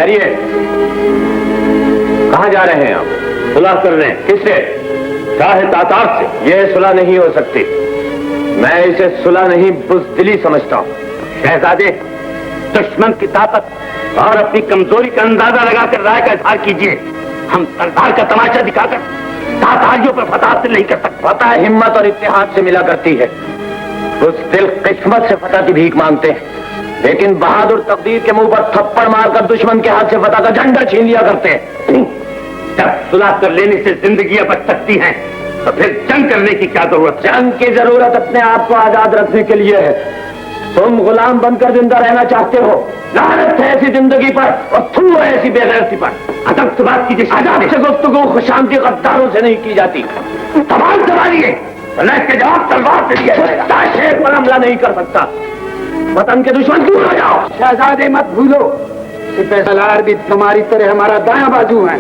ठहरिए, कहाँ जा रहे हैं आप? सुलह करने। किससे? शाह तातार से। यह सुलह नहीं हो सकती। मैं इसे सुलह नहीं बुज़दिली समझता हूँ। शहजादे, दुश्मन की ताकत और अपनी कमजोरी का अंदाजा लगाकर राय का इजहार कीजिए। हम सरदार का तमाशा दिखाकर तातारियों पर फतह हासिल नहीं कर सकते। फतह हिम्मत और इत्तेहाद से मिला करती है। बुज़दिल किस्मत से फतह की भीख मांगते हैं, लेकिन बहादुर तकदीर के मुंह पर थप्पड़ मारकर दुश्मन के हाथ से फतह का झंडा छीन लिया करते हैं। जब सुलह कर लेने से जिंदगियां बच सकती हैं, तो फिर जंग करने की क्या जरूरत? जंग की जरूरत अपने आप को आजाद रखने के लिए है। तुम गुलाम बनकर जिंदा रहना चाहते हो। लानत है ऐसी जिंदगी पर और थू है ऐसी बेगैरती पर। अदब से बात कीजिए। अदब से गुफ्तगू खुशामदी गद्दारों से नहीं की जाती। सवाल सवालिए, के जवाब तलवार से दिया जाएगा। शेर पर हमला नहीं कर सकता। वतन के दुश्मन दूर हो जाओ। शहजादे मत भूलो, सिपहसालार भी तुम्हारी तरह हमारा दायां बाजू है।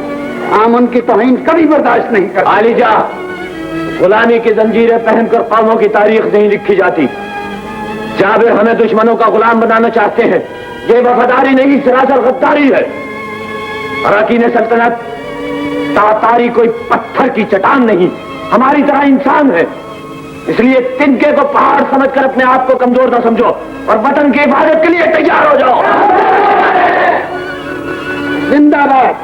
हम उनकी तौहीन कभी बर्दाश्त नहीं करते। आलिजा, गुलामी की जंजीरें पहनकर कौमों की तारीख नहीं लिखी जाती। जाबिर हमें दुश्मनों का गुलाम बनाना चाहते हैं। ये वफादारी नहीं, सरासर गद्दारी है। अरकीन सल्तनत तातारी कोई पत्थर की चट्टान नहीं, हमारी तरह इंसान है। इसलिए तिनके को पहाड़ समझकर अपने आप को कमजोर न समझो और वतन की हिफाजत के लिए तैयार हो जाओ। जिंदाबाद,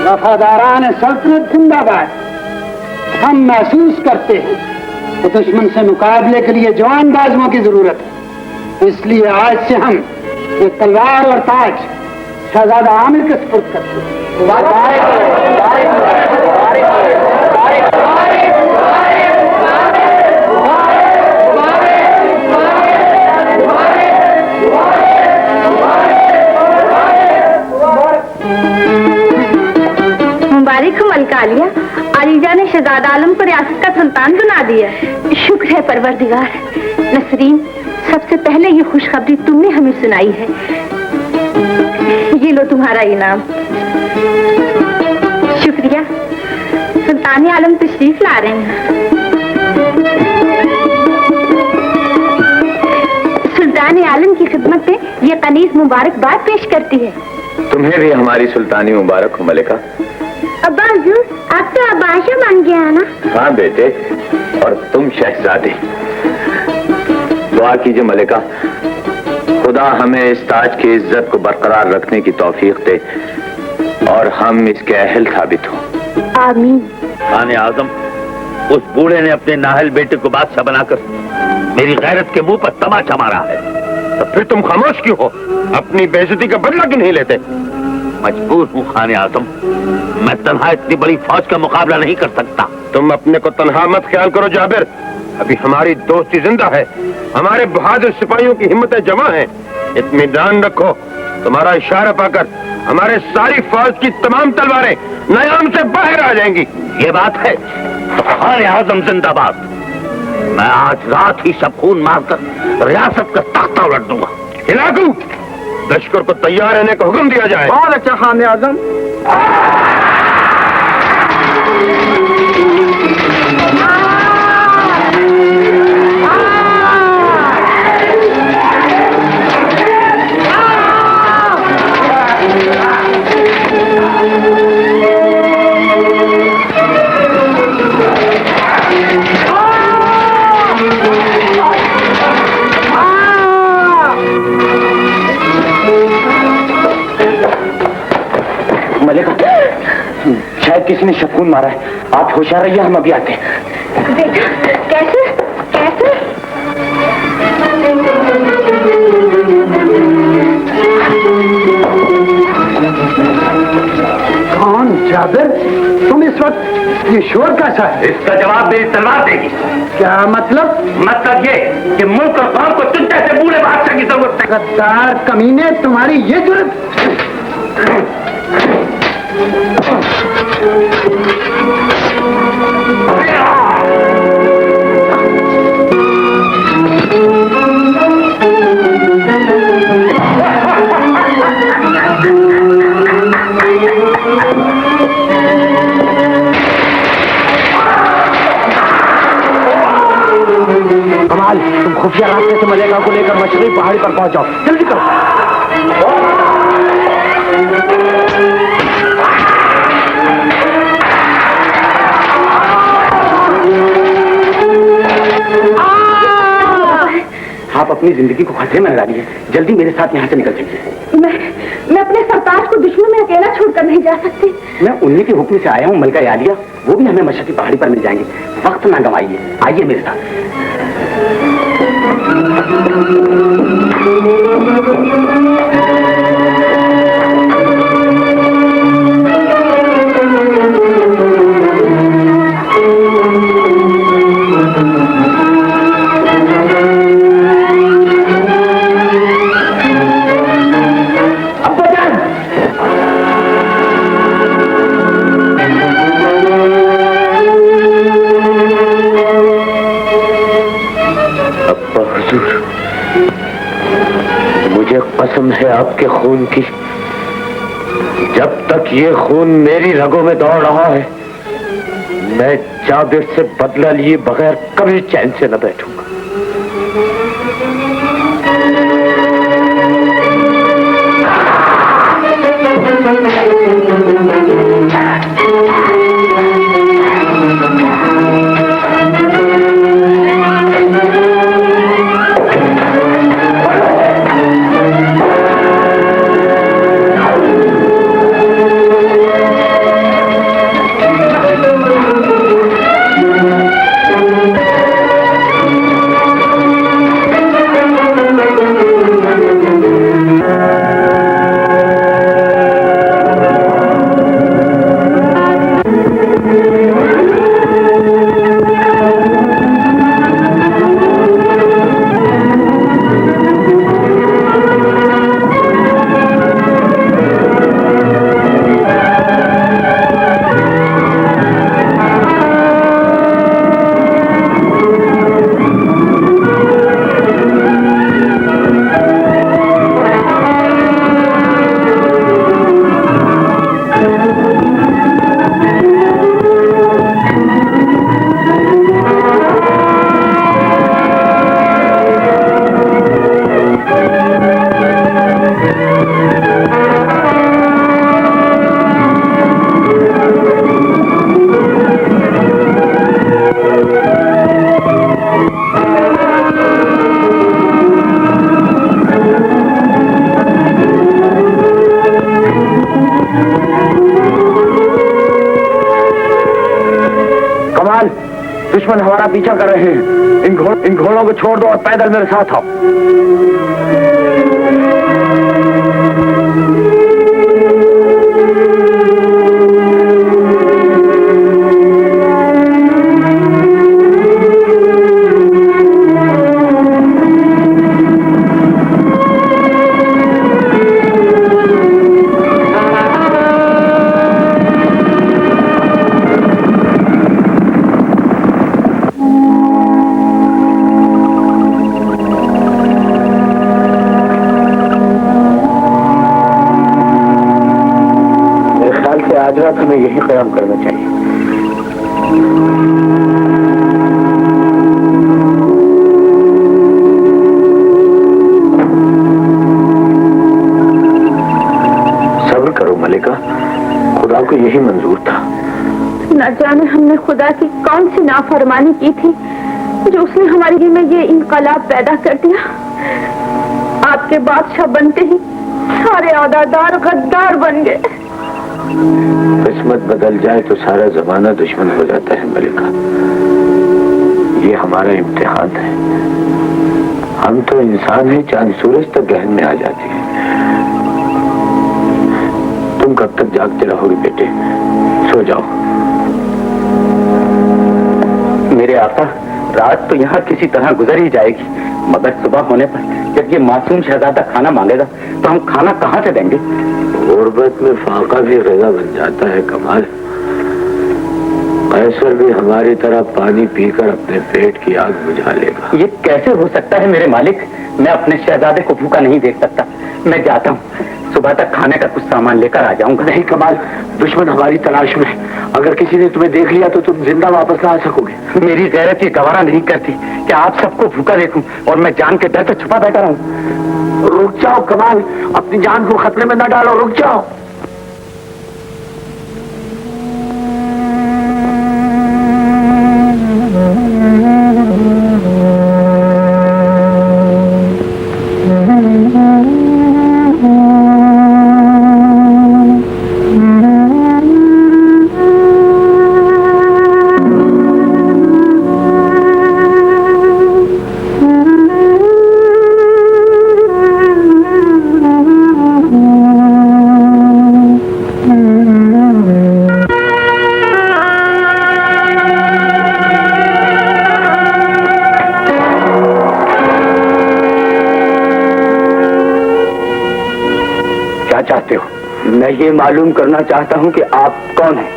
वफादारान सल्तनत जिंदाबाद। हम महसूस करते हैं कि दुश्मन से मुकाबले के लिए जवान बाजुओं की जरूरत है। इसलिए आज से हम ये तलवार और ताज शहजादा आमिर के सुपुर्द करते हैं। मुबारक हो मलिका आलिया, अलीजा ने शहजादा आलम को रियासत का सुल्तान बना दिया। शुक्र है परवरदिगार। नसरीन, सबसे पहले ये खुशखबरी तुमने हमें सुनाई है। ये लो तुम्हारा इनाम। शुक्रिया। सुल्तान आलम तशरीफ ला रहे हैं। सुल्तान आलम की खिदमत में ये कनीज मुबारकबाद पेश करती है। तुम्हें भी हमारी सुल्तानी मुबारक हो मलिका। अब्बा हुजूर, आप तो अब्बाशा बन गया है ना? हाँ बेटे, और तुम शहजादी। दुआ कीजिए मलिका, खुदा हमें इस ताज की इज्जत को बरकरार रखने की तौफीक दे और हम इसके अहल साबित हो। आमीन। खाने आजम, उस बूढ़े ने अपने नाहल बेटे को बादशाह बनाकर मेरी गैरत के मुंह पर तमाचा मारा है। तो फिर तुम खामोश क्यों हो? अपनी बेइज्जती का बदला क्यों नहीं लेते? मजबूर हूँ खाने आजम, मैं तन्हा इतनी बड़ी फौज का मुकाबला नहीं कर सकता। तुम अपने को तन्हा मत ख्याल करो जाबिर। अभी हमारी दोस्ती जिंदा है, हमारे बहादुर सिपाहियों की हिम्मतें जमा हैं। इत्मीनान रखो, तुम्हारा इशारा पाकर हमारे सारी फौज की तमाम तलवारें नयाम से बाहर आ जाएंगी। ये बात है तो खाने आजम जिंदाबाद। मैं आज रात ही सब खून मारकर रियासत का तख्ता उलट दूंगा। इलाकू, लश्कर को तैयार रहने का हुक्म दिया जाए। और अच्छा खाने आजम। शायद किसी ने शफून मारा है। आप होशियार रहिए, हम अभी आते हैं। बेटा, कैसे कैसे? कौन जाबिर? तुम इस वक्त ये शोर कैसा है? इसका जवाब मेरी तलवार देगी। क्या मतलब? मतलब ये कि मुल्क और कौम को तुम जैसे बूढ़े बादशाह की जरूरत है। गद्दार कमीने, तुम्हारी ये जुर्रत! कमाल, तुम खुफिया रास्ते से मलेका को लेकर मशरक़ी पहाड़ी पर पहुंचाओ। जल्दी करो। अपनी जिंदगी को खतरे में लगा दी है। जल्दी मेरे साथ यहाँ से निकल जाइए। मैं अपने सरताज को दुश्मन में अकेला छोड़कर नहीं जा सकती। मैं उन्हीं के हुक्म से आया हूँ मलका आलिया, वो भी हमें मशक्की पहाड़ी पर मिल जाएंगे। वक्त ना गंवाइए, आइए मेरे साथ। कसम है आपके खून की, जब तक ये खून मेरी रगों में दौड़ रहा है, मैं जाबिर से बदला लिए बगैर कभी चैन से न बैठूंगा। दुश्मन हमारा पीछा कर रहे हैं। इन घोड़ों को छोड़ दो और पैदल मेरे साथ आओ। आज रात हमें यही क़याम करना चाहिए। सब्र करो मलिका, खुदा को यही मंजूर था। न जाने हमने खुदा की कौन सी नाफरमानी की थी जो उसने हमारे दिल में ये इनकलाब पैदा कर दिया। आपके बादशाह बनते ही सारे औदादार गद्दार बन गए। किस्मत बदल जाए तो सारा जमाना दुश्मन हो जाता है मलिका। ये हमारा इम्तिहान है। हम तो इंसान हैं, चांद सूरज तक गहन में आ जाती है। तुम कब तक जागते रहोगे बेटे? सो जाओ। मेरे आका, रात तो यहाँ किसी तरह गुजर ही जाएगी, मगर सुबह होने पर जब ये मासूम शहजादा खाना मांगेगा तो हम खाना कहाँ से देंगे? गुर्बत में फाका भी ग़िज़ा बन जाता है कमाल। कैसर भी हमारी तरह पानी पीकर अपने पेट की आग बुझा लेगा। ये कैसे हो सकता है मेरे मालिक? मैं अपने शहजादे को भूखा नहीं देख सकता। मैं जाता हूँ, सुबह तक खाने का कुछ सामान लेकर आ जाऊंगा। नहीं कमाल, दुश्मन हमारी तलाश में है। अगर किसी ने तुम्हें देख लिया तो तुम जिंदा वापस ना आ सकोगे। मेरी गैरत ये गवारा नहीं करती कि आप सबको भूखा देखूं और मैं जान के डर से छुपा बैठा रहूं। रुक जाओ कमाल, अपनी जान को खतरे में न डालो, रुक जाओ। मैं ये मालूम करना चाहता हूँ कि आप कौन हैं?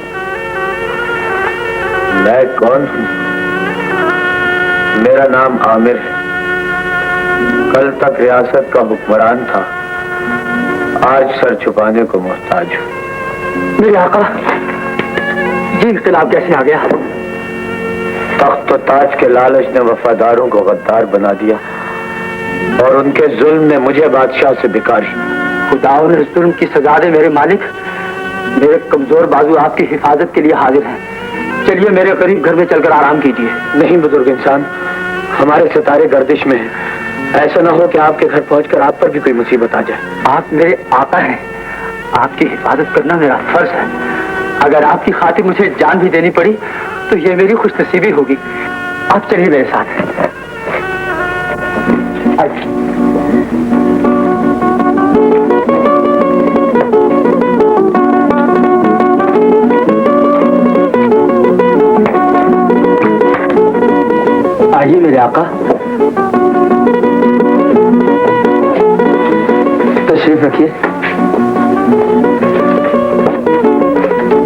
मैं कौन हूँ? मेरा नाम आमिर है। कल तक रियासत का हुक्मरान था, आज सर छुपाने को मोहताज हूँ। मेरे आका, ये इख्तिलाफ कैसे आ गया? तख्त और ताज के लालच ने वफादारों को गद्दार बना दिया और उनके जुल्म ने मुझे बादशाह से बिकारी। खुदा और इस जुल्म की सजा दे मेरे मालिक। मेरे कमजोर बाजू आपकी हिफाजत के लिए हाजिर हैं। चलिए मेरे करीब घर में चलकर आराम कीजिए। नहीं बुजुर्ग इंसान, हमारे सितारे गर्दिश में हैं। ऐसा ना हो कि आपके घर पहुंचकर आप पर भी कोई मुसीबत आ जाए। आप मेरे आका हैं, आपकी हिफाजत करना मेरा फर्ज है। अगर आपकी खातिर मुझे जान भी देनी पड़ी तो ये मेरी खुशनसीबी होगी। आप चलिए मेरे साथ। आइए मेरे आका, तशरीफ रखिए।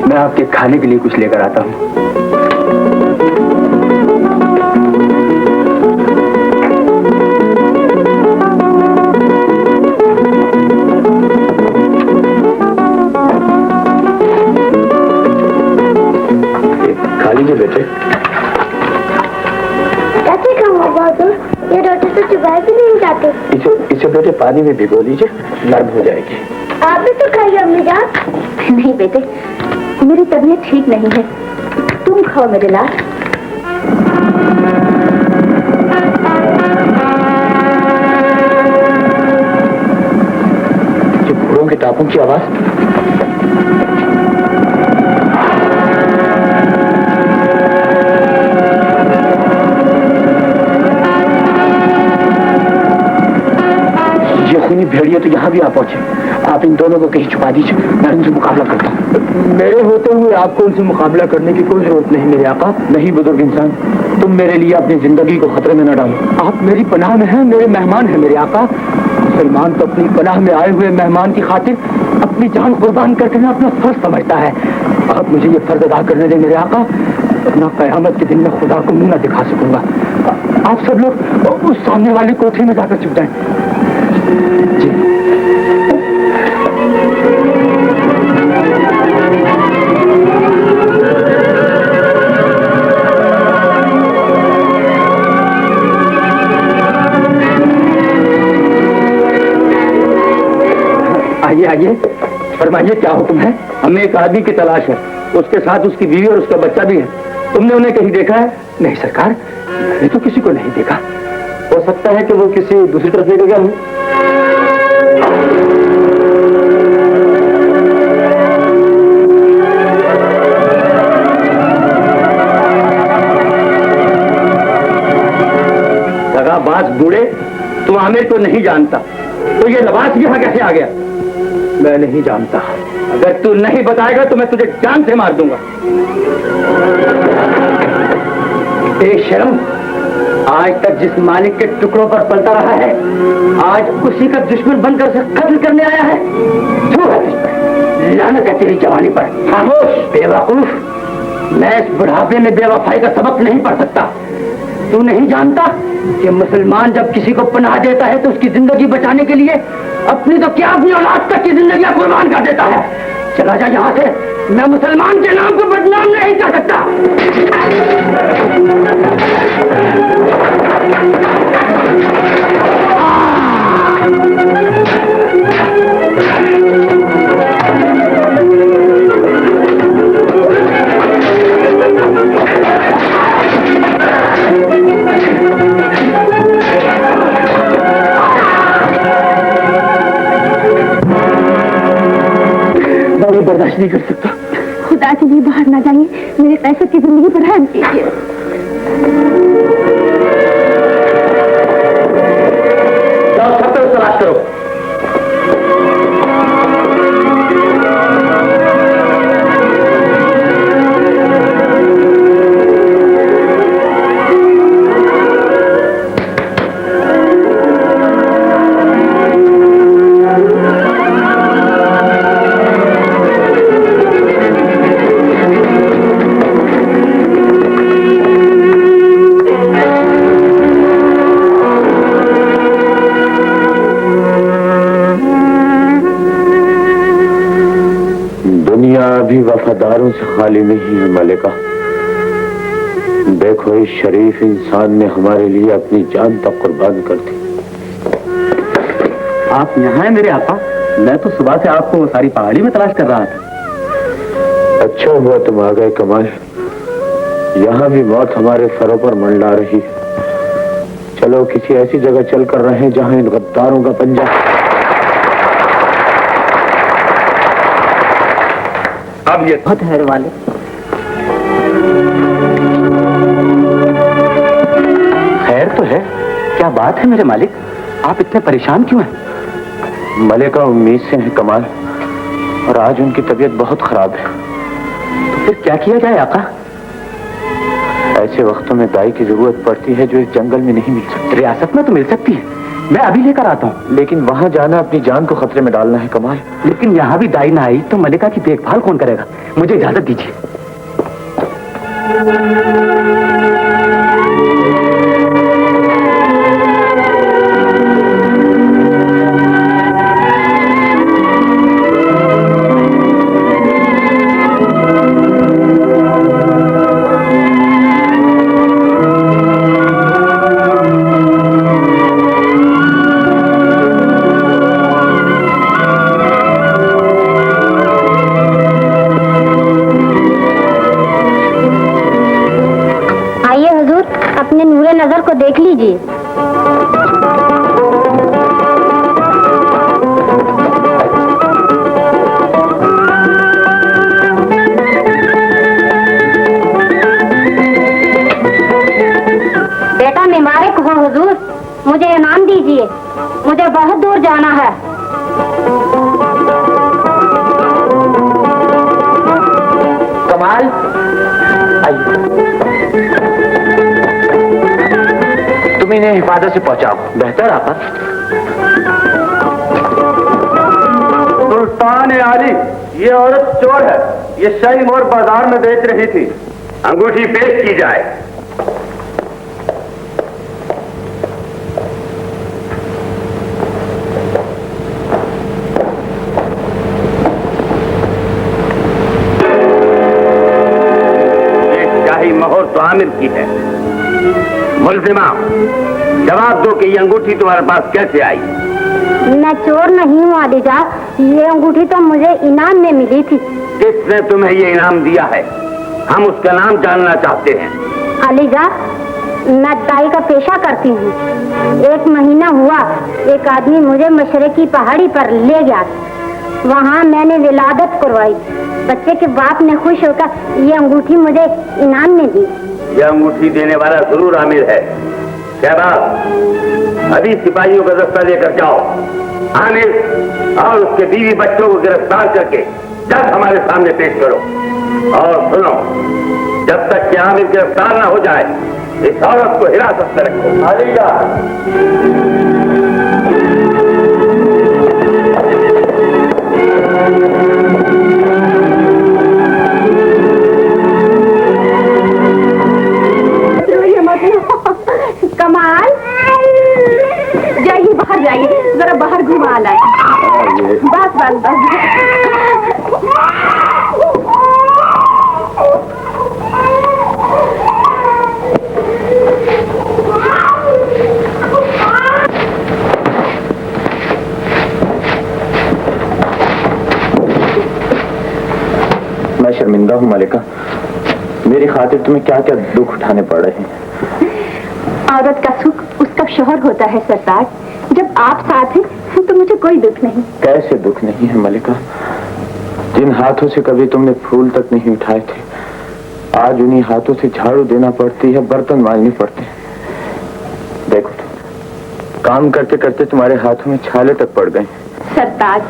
मैं आपके खाने के लिए कुछ लेकर आता हूँ। खा लीजिए बेटे। कैसे खाऊंगा बहादुर? ये रोटी तो चुबाई भी नहीं जाती। इसे बेटे पानी में भिगो लीजिए, नरम हो जाएगी। आप भी तो खाइए अम्मी जान। नहीं बेटे, मेरी तबीयत ठीक नहीं है, तुम खाओ मेरे लाल। ये घोड़ों के टापों की आवाज। भेड़िए तो यहाँ भी आ पहुंचे। आप इन दोनों को कहीं छुपा दीजिए, मैं उनसे मुकाबला करता हूँ। मेरे होते हुए आपको उनसे मुकाबला करने की कोई जरूरत नहीं मेरे आका। नहीं बुजुर्ग इंसान, तुम मेरे लिए अपनी जिंदगी को खतरे में न डालो। आप मेरी पनाह में हैं, मेरे मेहमान हैं मेरे आका। मुसलमान तो अपनी पनाह में आए हुए मेहमान की खातिर अपनी जान कुर्बान कर देना अपना फर्ज समझता है। आप मुझे ये फर्ज अदा करने दें मेरे आका, अपना कयामत के दिन में खुदा को मुंह न दिखा सकूंगा। आप सब लोग उस सामने वाली कोठरी में जाकर छुप जाएं। जी। आइए आइए, फरमाइए क्या हुक्म है? हमें एक आदमी की तलाश है, उसके साथ उसकी बीवी और उसका बच्चा भी है। तुमने उन्हें कहीं देखा है? नहीं सरकार, मैंने तो किसी को नहीं देखा। हो सकता है कि वो किसी दूसरी तरफ लेके गया हो। लगाबाज बूढ़े, तुम आमिर को नहीं जानता तो ये लबास यहाँ कैसे आ गया? मैं नहीं जानता। अगर तू नहीं बताएगा तो मैं तुझे जान से मार दूंगा। बेशर्म, आज तक जिस मालिक के टुकड़ों पर पलता रहा है, आज उसी का दुश्मन बनकर उसे कत्ल करने आया है। लानत है तेरी जवानी पर। खामोश बेवकूफ, मैं इस बुढ़ापे में बेवफाई का सबक नहीं पढ़ सकता। तू नहीं जानता कि मुसलमान जब किसी को पनाह देता है तो उसकी जिंदगी बचाने के लिए अपनी तो क्या अपनी औलाद तक की जिंदगी कुर्बान कर देता है। चला जा यहाँ से, मैं मुसलमान के नाम को बदनाम नहीं कर सकता। बर्दाश्त नहीं कर सकता। खुदा के लिए बाहर ना जाइए, मेरे पैसे की जिंदगी पर रहम कीजिए। जाओ सब तरफ तलाश करो। दुनिया अभी वफादारों से खाली नहीं है मलिका। देखो, इस शरीफ इंसान ने हमारे लिए अपनी जान तक कुर्बान कर दी। आप यहाँ हैं मेरे आपा? मैं तो सुबह से आपको सारी पहाड़ी में तलाश कर रहा था। अच्छा हुआ तुम आ गए कमाल। यहाँ भी मौत हमारे सरों पर मंडरा रही है। चलो किसी ऐसी जगह चल कर रहे हैं जहाँ इन गद्दारों का पंजा। अब ये बहुत है वाले। खैर तो है, क्या बात है मेरे मालिक, आप इतने परेशान क्यों हैं? मलिका उम्मीद से है कमाल, और आज उनकी तबीयत बहुत खराब है। तो फिर क्या किया जाए आका? ऐसे वक्तों में दाई की जरूरत पड़ती है जो इस जंगल में नहीं मिल सकती। रियासत में तो मिल सकती है, मैं अभी लेकर आता हूँ। लेकिन वहां जाना अपनी जान को खतरे में डालना है कमाल। लेकिन यहाँ भी दाई ना आई तो मलिका की देखभाल कौन करेगा? मुझे इजाजत दीजिए। अपने नूरे नजर को देख लीजिए। बेटा मुबारक हो हुजूर, मुझे इनाम दीजिए, मुझे बहुत दूर जाना है। कमाल आइए, तुम इन्हें हिफाजत से पहुंचाओ। बेहतर आपा। सुल्तान आली, ये औरत चोर है, ये शाही मोर बाजार में बेच रही थी। अंगूठी पेश की जाए। ये शाही मोहर तो आमिर की है। मुल्जिमा, जवाब दो कि ये अंगूठी तुम्हारे पास कैसे आई? मैं चोर नहीं हूँ आलिजा, ये अंगूठी तो मुझे इनाम में मिली थी। किसने तुम्हें ये इनाम दिया है? हम उसका नाम जानना चाहते हैं। आलिजा, मैं दाई का पेशा करती हूँ। 1 महीना हुआ एक आदमी मुझे मशरकी पहाड़ी पर ले गया। वहाँ मैंने विलादत करवाई। बच्चे के बाप ने खुश होकर ये अंगूठी मुझे इनाम में दी। यह अंगूठी देने वाला जरूर आमिर है। शहबाज, अभी सिपाहियों का दस्ता लेकर जाओ। आमिर और उसके बीवी बच्चों को गिरफ्तार करके जब हमारे सामने पेश करो। और सुनो, जब तक कि आमिर गिरफ्तार न हो जाए इस औरत को हिरासत में रखो। आलिजा, कमाल, जाइए बाहर जाइए, जरा बाहर घुमा लाए। बस बस बस। मैं शर्मिंदा हूँ मलिका, मेरी खातिर तुम्हें क्या क्या दुख उठाने पड़ रहे हैं। औरत का सुख उसका शोहर होता है सरताज। जब आप साथ हैं तो मुझे कोई दुख नहीं। कैसे दुख नहीं है मलिका? जिन हाथों से कभी तुमने फूल तक नहीं उठाए थे, आज उन्हीं हाथों से झाड़ू देना पड़ती है, बर्तन मांजने पड़ते हैं। देखो तो, काम करते करते तुम्हारे हाथों में छाले तक पड़ गए। सरताज,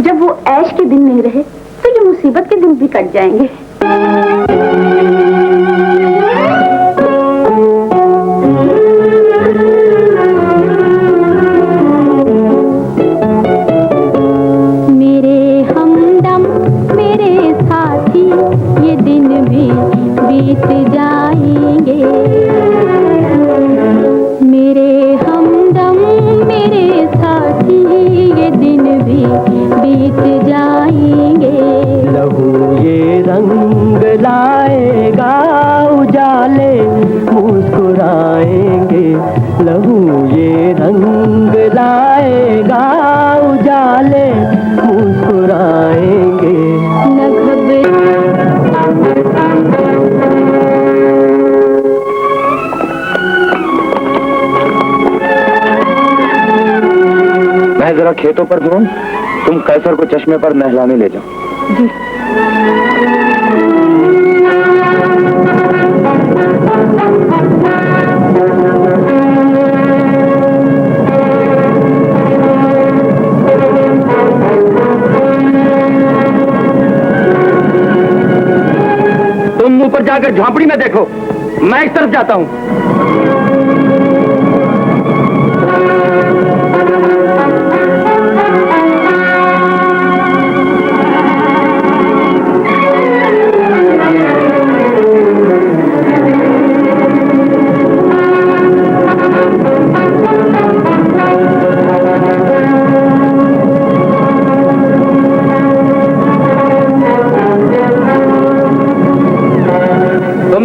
जब वो ऐश के दिन नहीं रहे तो ये मुसीबत के दिन भी कट जाएंगे। बीत जाएंगे मेरे हमदम मेरे साथी, ये दिन भी बीत जाएंगे। लहू ये रंग लाएगा, उजाले मुस्कुराएंगे। लहू ये रंग लाएगा, उजाले मुस्कुराएंगे। न मैं जरा खेतों पर घूम, तुम कैसर को चश्मे पर नहलाने ले जाओ। जी। तुम ऊपर जाकर झोंपड़ी में देखो, मैं इस तरफ जाता हूँ।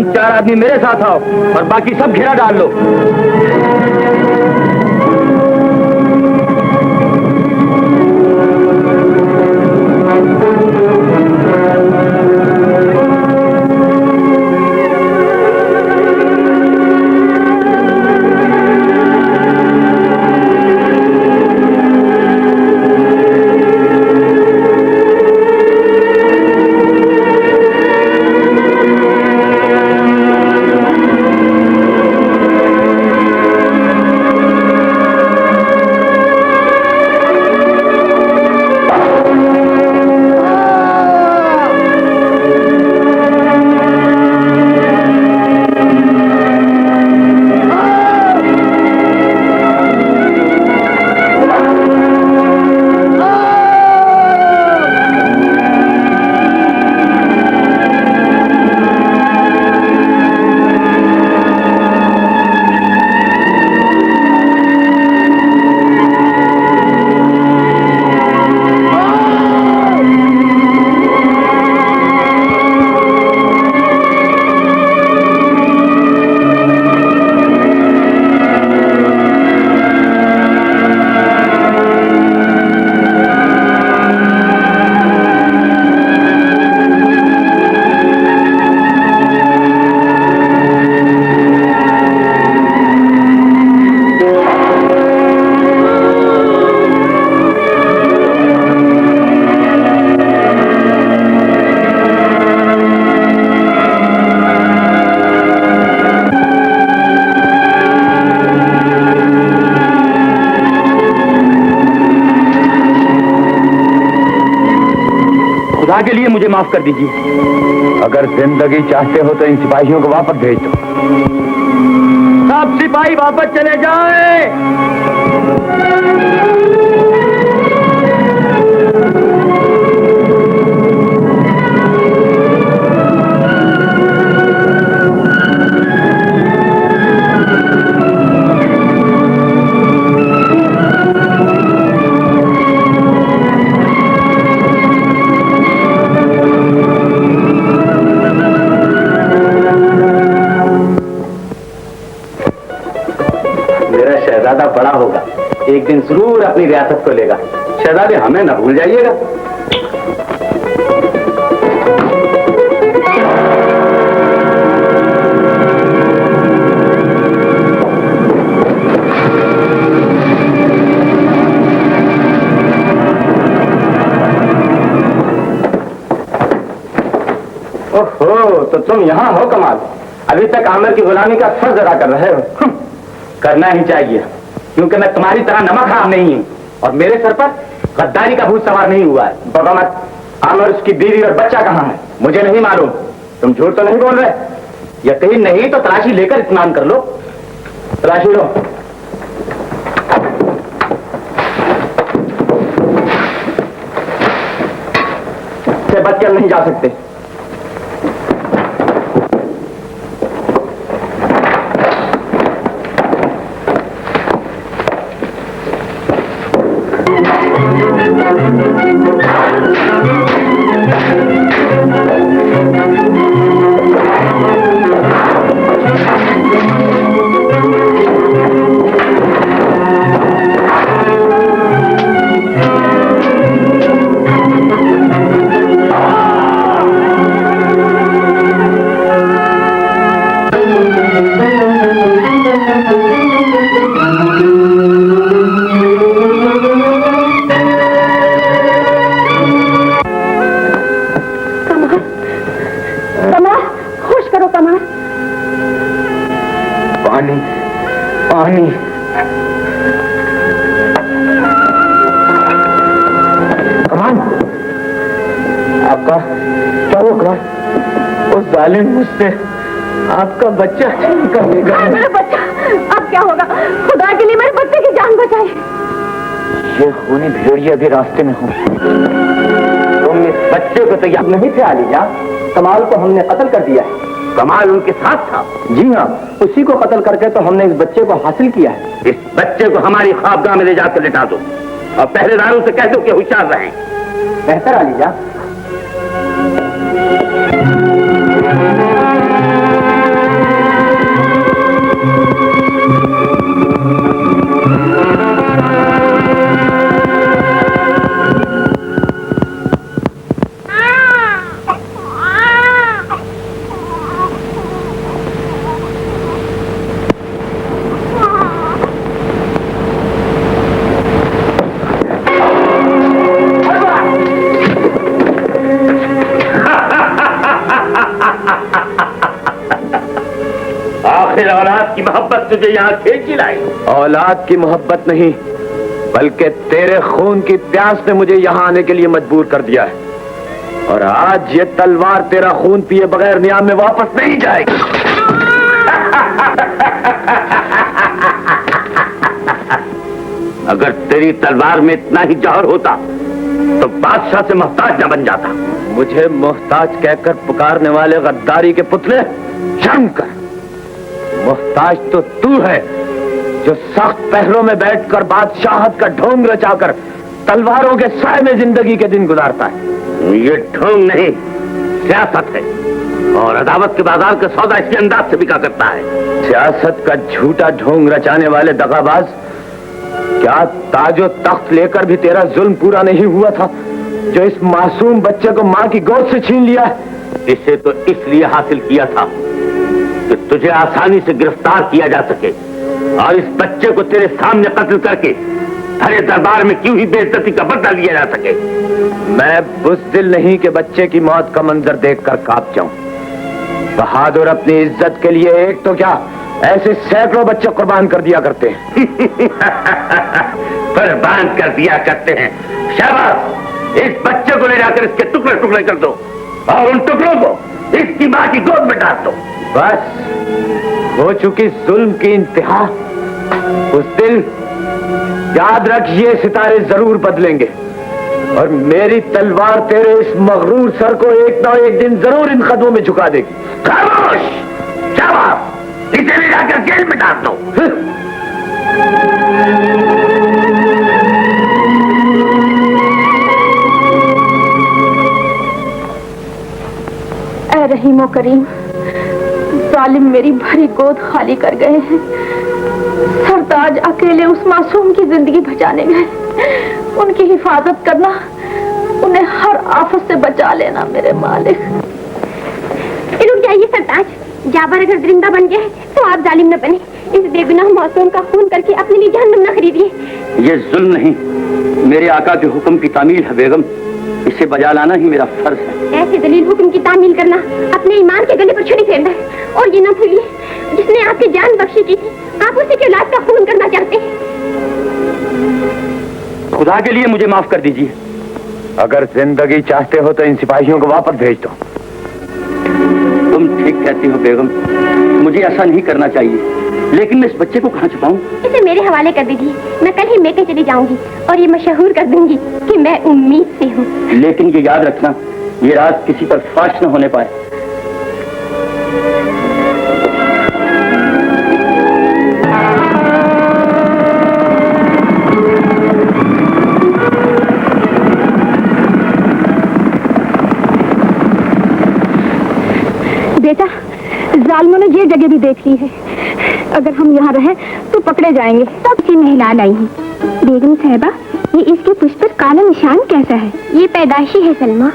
चार आदमी मेरे साथ आओ और बाकी सब घेरा डाल लो। खुदा के लिए मुझे माफ कर दीजिए। अगर जिंदगी चाहते हो तो इन सिपाहियों को वापस भेज दो। सब सिपाही वापस चले जाएं। शहजादा बड़ा होगा, एक दिन जरूर अपनी रियासत को लेगा। शहजादे हमें न भूल जाइएगा। ओहो, तो तुम यहाँ हो कमाल। अभी तक आमिर की गुलामी का फर्ज अदा कर रहे हो। करना ही चाहिए, क्योंकि मैं तुम्हारी तरह नमक हराम नहीं हूँ और मेरे सर पर गद्दारी का भूत सवार नहीं हुआ है। बगौमत, आमिर, उसकी बीवी और बच्चा कहाँ है मुझे नहीं मालूम। तुम झूठ तो नहीं बोल रहे? यकीन नहीं तो तलाशी लेकर इत्मीनान कर लो। तलाशी लो। से बचकर नहीं जा सकते। कमर, होश करो कमर। पानी पानी। कमान, आपका क्या होगा? उस जालिम मुझसे आपका बच्चा छीन कर ले गया। मेरा बच्चा, अब क्या होगा? खुदा के लिए मेरे बच्चे की जान बचाए। ये खूनी भेड़िया भी रास्ते में हो। तुम इस बच्चे को तो याद नहीं थे आलिजा? कमाल को हमने कत्ल कर दिया है। कमाल उनके साथ था? जी हाँ, उसी को कत्ल करके तो हमने इस बच्चे को हासिल किया है। इस बच्चे को हमारी ख्वाबगाह में ले जाकर लिटा दो और पहरेदारों से कह दो कि होशियार रहें। बेहतर आलिजा। आखिर औलाद की मोहब्बत तुझे यहाँ खींच लाई। औलाद की मोहब्बत नहीं, बल्कि तेरे खून की प्यास ने मुझे यहाँ आने के लिए मजबूर कर दिया है। और आज ये तलवार तेरा खून पिए बगैर नियाम में वापस नहीं जाएगी। अगर तेरी तलवार में इतना ही जौहर होता तो बादशाह से मोहताज न बन जाता। मुझे मोहताज कहकर पुकारने वाले गद्दारी के पुतले, शर्म कर। मोहताज तो तू है जो सख्त पहरों में बैठकर बादशाहत का ढोंग रचाकर तलवारों के साए में जिंदगी के दिन गुजारता है। ये ढोंग नहीं, सियासत है और अदावत के बाजार का सौदा इसी अंदाज से बिका करता है। सियासत का झूठा ढोंग रचाने वाले दगाबाज, क्या ताजो तख्त लेकर भी तेरा जुल्म पूरा नहीं हुआ था जो इस मासूम बच्चे को मां की गोद से छीन लिया है? इसे तो इसलिए हासिल किया था कि तुझे आसानी से गिरफ्तार किया जा सके और इस बच्चे को तेरे सामने कत्ल करके हरे दरबार में क्यों ही बेइज्जती का बदला लिया जा सके। मैं बुज़दिल नहीं कि बच्चे की मौत का मंजर देखकर कांप जाऊं। बहादुर अपनी इज्जत के लिए एक तो क्या, ऐसे सैकड़ों बच्चे कुर्बान कर दिया करते हैं। कुर्बान कर दिया करते हैं। शाबाश, इस बच्चे को ले जाकर इसके टुकड़े टुकड़े कर दो और उन टुकड़ों को इसकी मां की गोद में डाल दो। बस हो चुकी जुल्म की इंतहा। उस दिन याद रख, ये सितारे जरूर बदलेंगे और मेरी तलवार तेरे इस मगरूर सर को एक ना एक दिन जरूर इन कदमों में झुका देगी। खामोश, जवाब इसे ले जाकर जेल में डाल दो। ऐ रहीमो करीम, जालिम मेरी भरी गोद खाली कर गए हैं। सरताज अकेले उस मासूम की जिंदगी बचाने गए। उनकी हिफाजत करना, उन्हें हर आफत से बचा लेना मेरे मालिक। रुक जाइए सरताज, जाबर अगर जिंदा बन गए तो आप जालिम न बने। इस बेगुनाह मासूम का खून करके अपने लिए जहन्नम न खरीदिए। ये जुल्म नहीं, मेरे आका के हुक्म की तामील है बेगम। इसे बजा लाना ही मेरा फर्ज है। ऐसे दलील हुक्म की तामील करना अपने ईमान के गले पर छुरी फेरना है। और ये न भूलिए, जिसने आपकी जान बख्शी की थी, आप उसी के औलाद का खून करना चाहते हैं। खुदा के लिए मुझे माफ कर दीजिए। अगर जिंदगी चाहते हो तो इन सिपाहियों को वापस भेज दो। तुम ठीक कहती हो बेगम, मुझे ऐसा नहीं करना चाहिए, लेकिन मैं इस बच्चे को कहाँ छुपाऊं? इसे मेरे हवाले कर दीजिए। मैं कल ही मेके चली जाऊंगी और ये मशहूर कर दूंगी कि मैं उम्मीद से हूँ। लेकिन ये याद रखना, ये रात किसी पर फाश न होने पाए। बेटा, जालिमों ने ये जगह भी देख ली है। अगर हम यहाँ रहे तो पकड़े जाएंगे। सब सी महिला लाई है। बेगम साहिबा, ये इसके पुष्प पर काला निशान कैसा है? ये पैदाइशी है सलमा।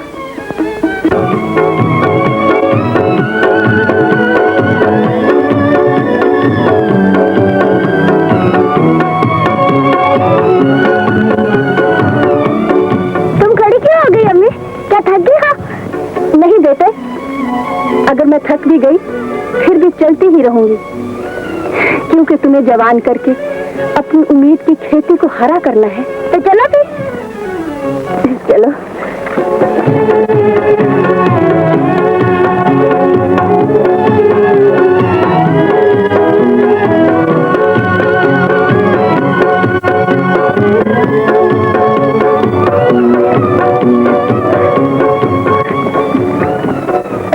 तुम खड़ी क्यों हो गई अम्मी? क्या थक गई हो? नहीं बेटे, थक भी गई फिर भी चलती ही रहूंगी, क्योंकि तुम्हें जवान करके अपनी उम्मीद की खेती को हरा करना है। तो चलो फिर चलो।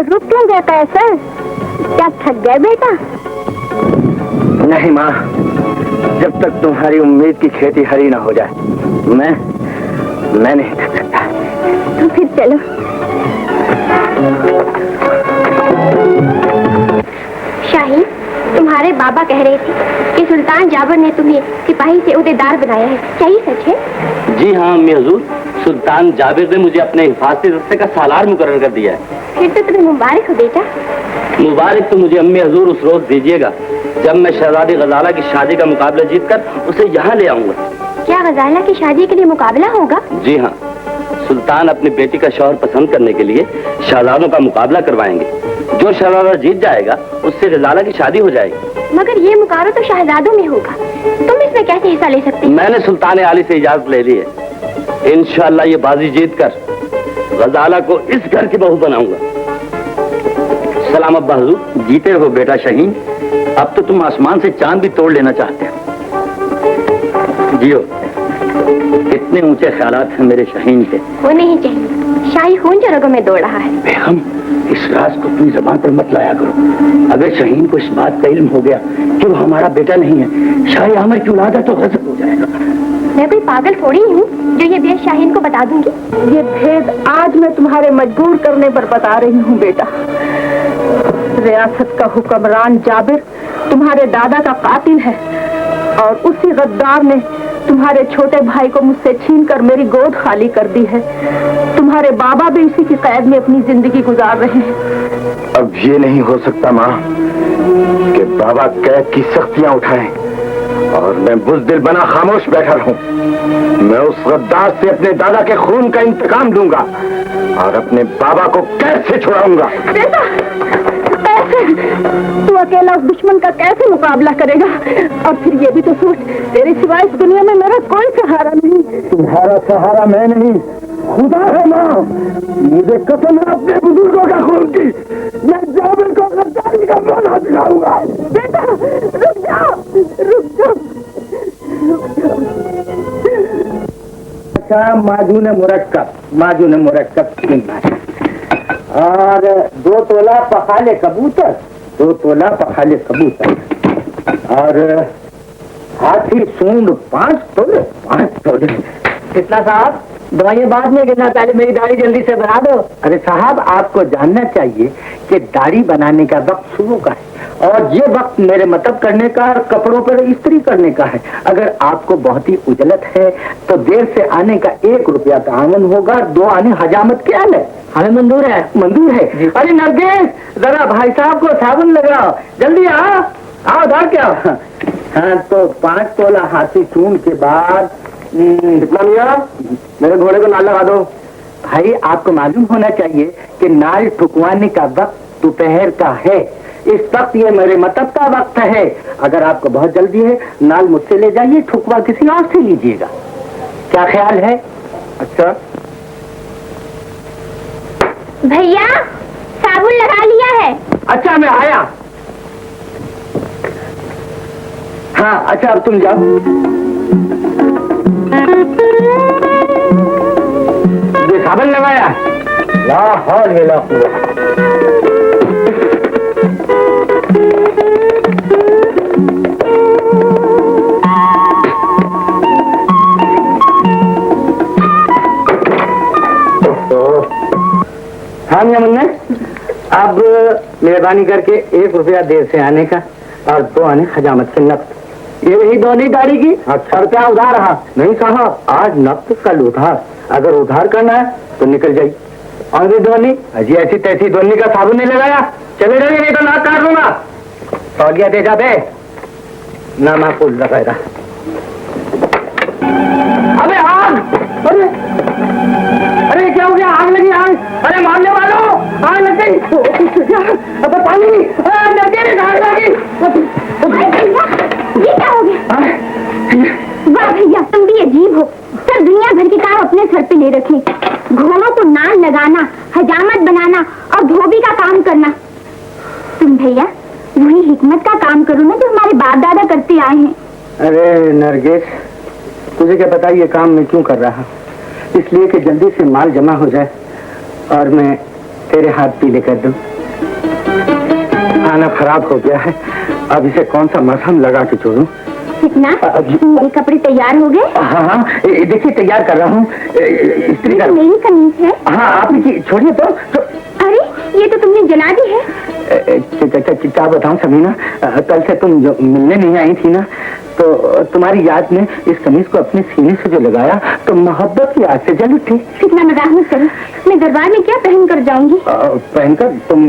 रुक क्यों गए कैसर? क्या थक गए बेटा? नहीं माँ, जब तक तुम्हारी उम्मीद की खेती हरी ना हो जाए मैं नहीं थक सकता। तो फिर चलो। शाहीन, तुम्हारे बाबा कह रहे थे कि सुल्तान जाबर ने तुम्हें सिपाही से उहदेदार बनाया है, क्या ये सच है? जी हाँ अम्मी हुजूर, सुल्तान जाबिर ने मुझे अपने हिफाजती दस्ते का सालार मुकर्रर कर दिया है। फिर तो तुम्हें मुबारक हो बेटा। मुबारक तो मुझे अम्मी हुजूर उस रोज दीजिएगा जब मैं शहजादी गजाला की शादी का मुकाबला जीतकर उसे यहाँ ले आऊंगा। क्या गजाला की शादी के लिए मुकाबला होगा? जी हाँ, सुल्तान अपनी बेटी का शौहर पसंद करने के लिए शहजादों का मुकाबला करवाएंगे। जो शहजादा जीत जाएगा उससे गजाला की शादी हो जाएगी। मगर ये मुकाबला तो शहजादों में होगा, तुम इसमें कैसे हिस्सा ले सकते? मैंने सुल्तान आली से इजाजत ले ली है। इंशाअल्लाह ये बाजी जीत कर गजाला को इस घर की बहू बनाऊंगा। सलाम अब्बा हुजूर। जीते हो बेटा शाहीन, अब तो तुम आसमान से चांद भी तोड़ लेना चाहते हो। जियो, कितने ऊंचे ख्यालात हैं मेरे शाहीन के। होने ही चाहिए, शाही खून जो रगों में दौड़ रहा है। बेगम, इस राज को अपनी जबान पर मत लाया करो। अगर शाहीन को इस बात का इल्म हो गया कि वो हमारा बेटा नहीं है, शाही आमिर की औलाद है, तो गजब हो जाएगा। मैं कोई पागल थोड़ी हूँ जो ये भेद शाहीन को बता दूंगी। ये भेद आज मैं तुम्हारे मजबूर करने पर बता रही हूँ बेटा। रियासत का हुक्मरान जाबिर तुम्हारे दादा का कातिल है और उसी गद्दार ने तुम्हारे छोटे भाई को मुझसे छीनकर मेरी गोद खाली कर दी है। तुम्हारे बाबा भी इसी की कैद में अपनी जिंदगी गुजार रहे हैं। अब ये नहीं हो सकता माँ कि बाबा कैद की सख्तियां उठाएं और मैं बुज़दिल बना खामोश बैठा रहूं। मैं उस गद्दार से अपने दादा के खून का इंतकाम दूंगा और अपने बाबा को कैद से छुड़ाऊंगा। बेटा, कैसे तू अकेला उस दुश्मन का कैसे मुकाबला करेगा? और फिर ये भी तो सोच, तेरे सिवाय इस दुनिया में मेरा कोई सहारा नहीं। तुम्हारा सहारा मैं नहीं, खुदा है माँ। मुझे कसम है अपने बुजुर्गों का खून की, मैं जाबिर को गद्दारी का बना दिखाऊंगा। बेटा रुक जाओ, रुक जाओ, रुक जाओ। अच्छा, माजून मुरक्कब कितना है? और 2 तोला पखाले कबूतर, 2 तोला पखाले कबूतर, और हाथी सूंड 5 तोले, 5 तोले। कितना साहब? दवाइयाँ बाद में गिनना, पहले मेरी दाढ़ी जल्दी से बना दो। अरे साहब, आपको जानना चाहिए कि दाढ़ी बनाने का वक्त सुबह का है और ये वक्त मेरे मतलब करने का, कपड़ों पर इस्त्री करने का है। अगर आपको बहुत ही उजलत है तो देर से आने का 1 रुपया का आमन होगा, 2 आने हजामत क्या है? हमें मंजूर है, मंजूर है। अरे नरगिस, जरा भाई साहब को साबुन लगाओ, जल्दी आओ दार क्या। हाँ, तो 5 तोला हाथी सूंड के बाद कितना मियाँ? मेरे घोड़े को नाल लगा दो। भाई, आपको मालूम होना चाहिए कि नाल ठुकवाने का वक्त दोपहर का है। इस वक्त ये मेरे मतलब का वक्त है। अगर आपको बहुत जल्दी है, नाल मुझसे ले जाइए, ठुकवा किसी और से लीजिएगा। क्या ख्याल है? अच्छा भैया, साबुन लगा लिया है। अच्छा, मैं आया। हाँ अच्छा, अब तुम जाओ। ये साबुन लगाया? ला हौल वला कुव्वत। हाँ मियां मुन्ना, अब मेहरबानी करके 1 रुपया देर से आने का और 2 आने हजामत के नफ्त। ये रही दोनों गाड़ी की। अच्छा, रुपया उधार रहा? नहीं साहब, आज नफ्त कल उधार। अगर उधार करना है तो निकल जाइए। और भी दोनी अजी ऐसी तैसी दोनी का साबुन नहीं लगाया, चले जाइए नहीं तो नाक काट दूंगा। तौलिया दे जा बे, ना महफूज लगाएगा। अबे आग! अरे क्या हो गया? आग लगी, आग! अरे मारने वालों, आग लग गई। अब बनाना और धोबी का काम करना। तुम भैया वही हिकमत का काम करो ना जो हमारे बाप दादा करते आए हैं। अरे नरगिस, तुझे क्या पता ये काम मैं क्यों कर रहा? इसलिए कि जल्दी से माल जमा हो जाए और मैं तेरे हाथ पीले कर दूं। खाना खराब हो गया है, अब इसे कौन सा मरहम लगा के छोड़ूं? कितना मेरे कपड़े तैयार हो गए? हाँ, देखिए तैयार कर रहा हूँ। इस्त्री कर। मेरी कमीज है। हाँ, आप छोड़िए तो। अरे ये तो तुमने जला दी है। क्या बताऊं समीना, कल से तुम जो मिलने नहीं आई थी ना, तो तुम्हारी याद में इस कमीज को अपने सीने से जो लगाया तो मोहब्बत की याद से जल उठी। कितना मजाक मत करो, मैं दरबार में क्या पहन कर जाऊंगी? पहनकर तुम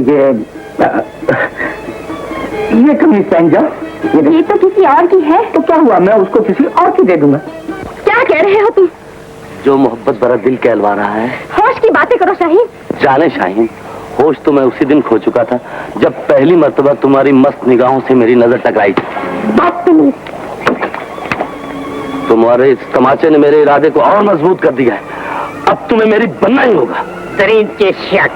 ये कमीज पहन जाओ। ये तो किसी और की है। तो क्या हुआ, मैं उसको किसी और की दे दूंगा। क्या कह रहे हो तुम? जो मोहब्बत भरा दिल कहलवा रहा है। होश की बातें करो शाहीन। जाने शाहीन, होश तो मैं उसी दिन खो चुका था जब पहली मर्तबा तुम्हारी मस्त निगाहों से मेरी नजर टकराई थी। तुम्हारे इस तमाचे ने मेरे इरादे को और मजबूत कर दिया है। अब तुम्हें मेरी बनना ही होगा। तरीन के शक।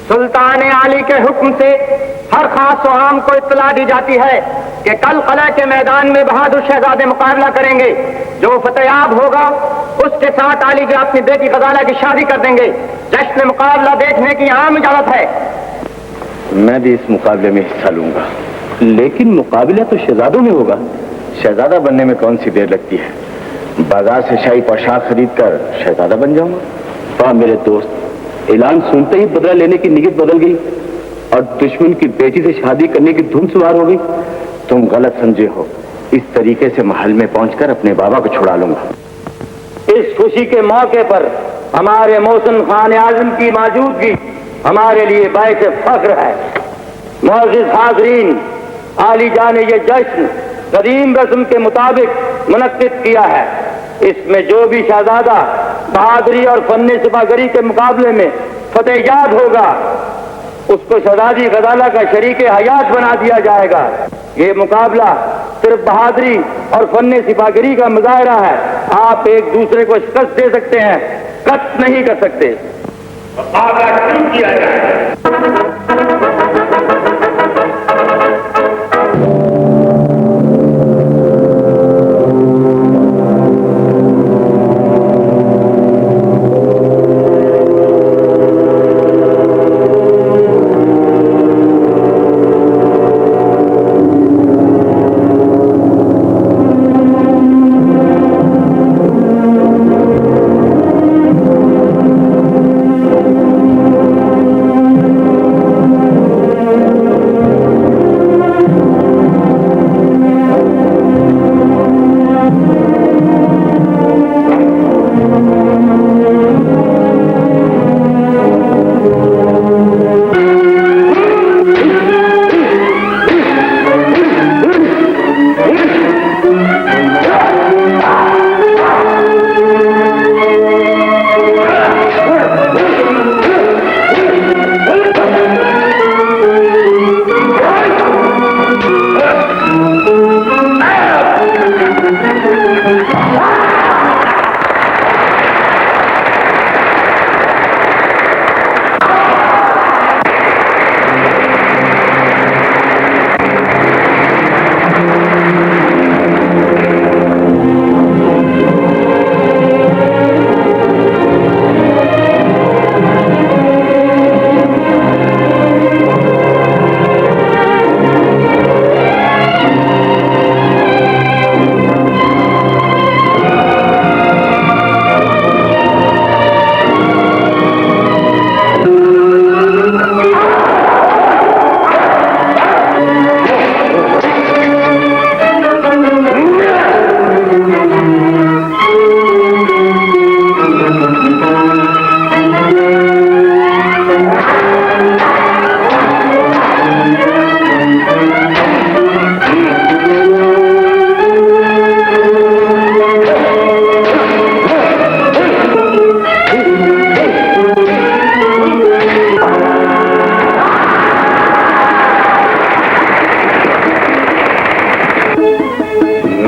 सुल्तान आली के हुक्म से हर खास और आम को इत्तला दी जाती है कि कल कला के मैदान में बहादुर शहजादे मुकाबला करेंगे। जो फतेयाब होगा उसके साथ आली जो अपनी बेटी गजाला की शादी कर देंगे। जश्न मुकाबला देखने की आम इजाजत है। मैं भी इस मुकाबले में हिस्सा लूंगा, लेकिन मुकाबला तो शहजादों में होगा। शहजादा बनने में कौन सी देर लगती है? बाजार से शाही पोशाक खरीद कर शहजादा बन जाऊंगा। वाह मेरे दोस्त, ऐलान सुनते ही बदला लेने की नीयत बदल गई और दुश्मन की बेटी से शादी करने की धुन सवार हो गई। तुम गलत समझे हो। इस तरीके से महल में पहुंचकर अपने बाबा को छुड़ा लूंगा। इस खुशी के मौके पर हमारे मोहसिन खान आजम की मौजूदगी हमारे लिए बाइस फख्र है। मोअज़्ज़िज़ हाज़रीन, आली जान ने ये जश्न कदीम रस्म के मुताबिक मुनक्किद किया है। इसमें जो भी शहजादा बहादुरी और फन्ने सिपाहगरी के मुकाबले में फतेहयाब होगा उसको शहजादी गजाला का शरीके हयात बना दिया जाएगा। ये मुकाबला सिर्फ बहादुरी और फन्ने सिपाहगरी का मुजाहरा है। आप एक दूसरे को शिकस्त दे सकते हैं, कत्ल नहीं कर सकते। मुकाबला शुरू किया जाए।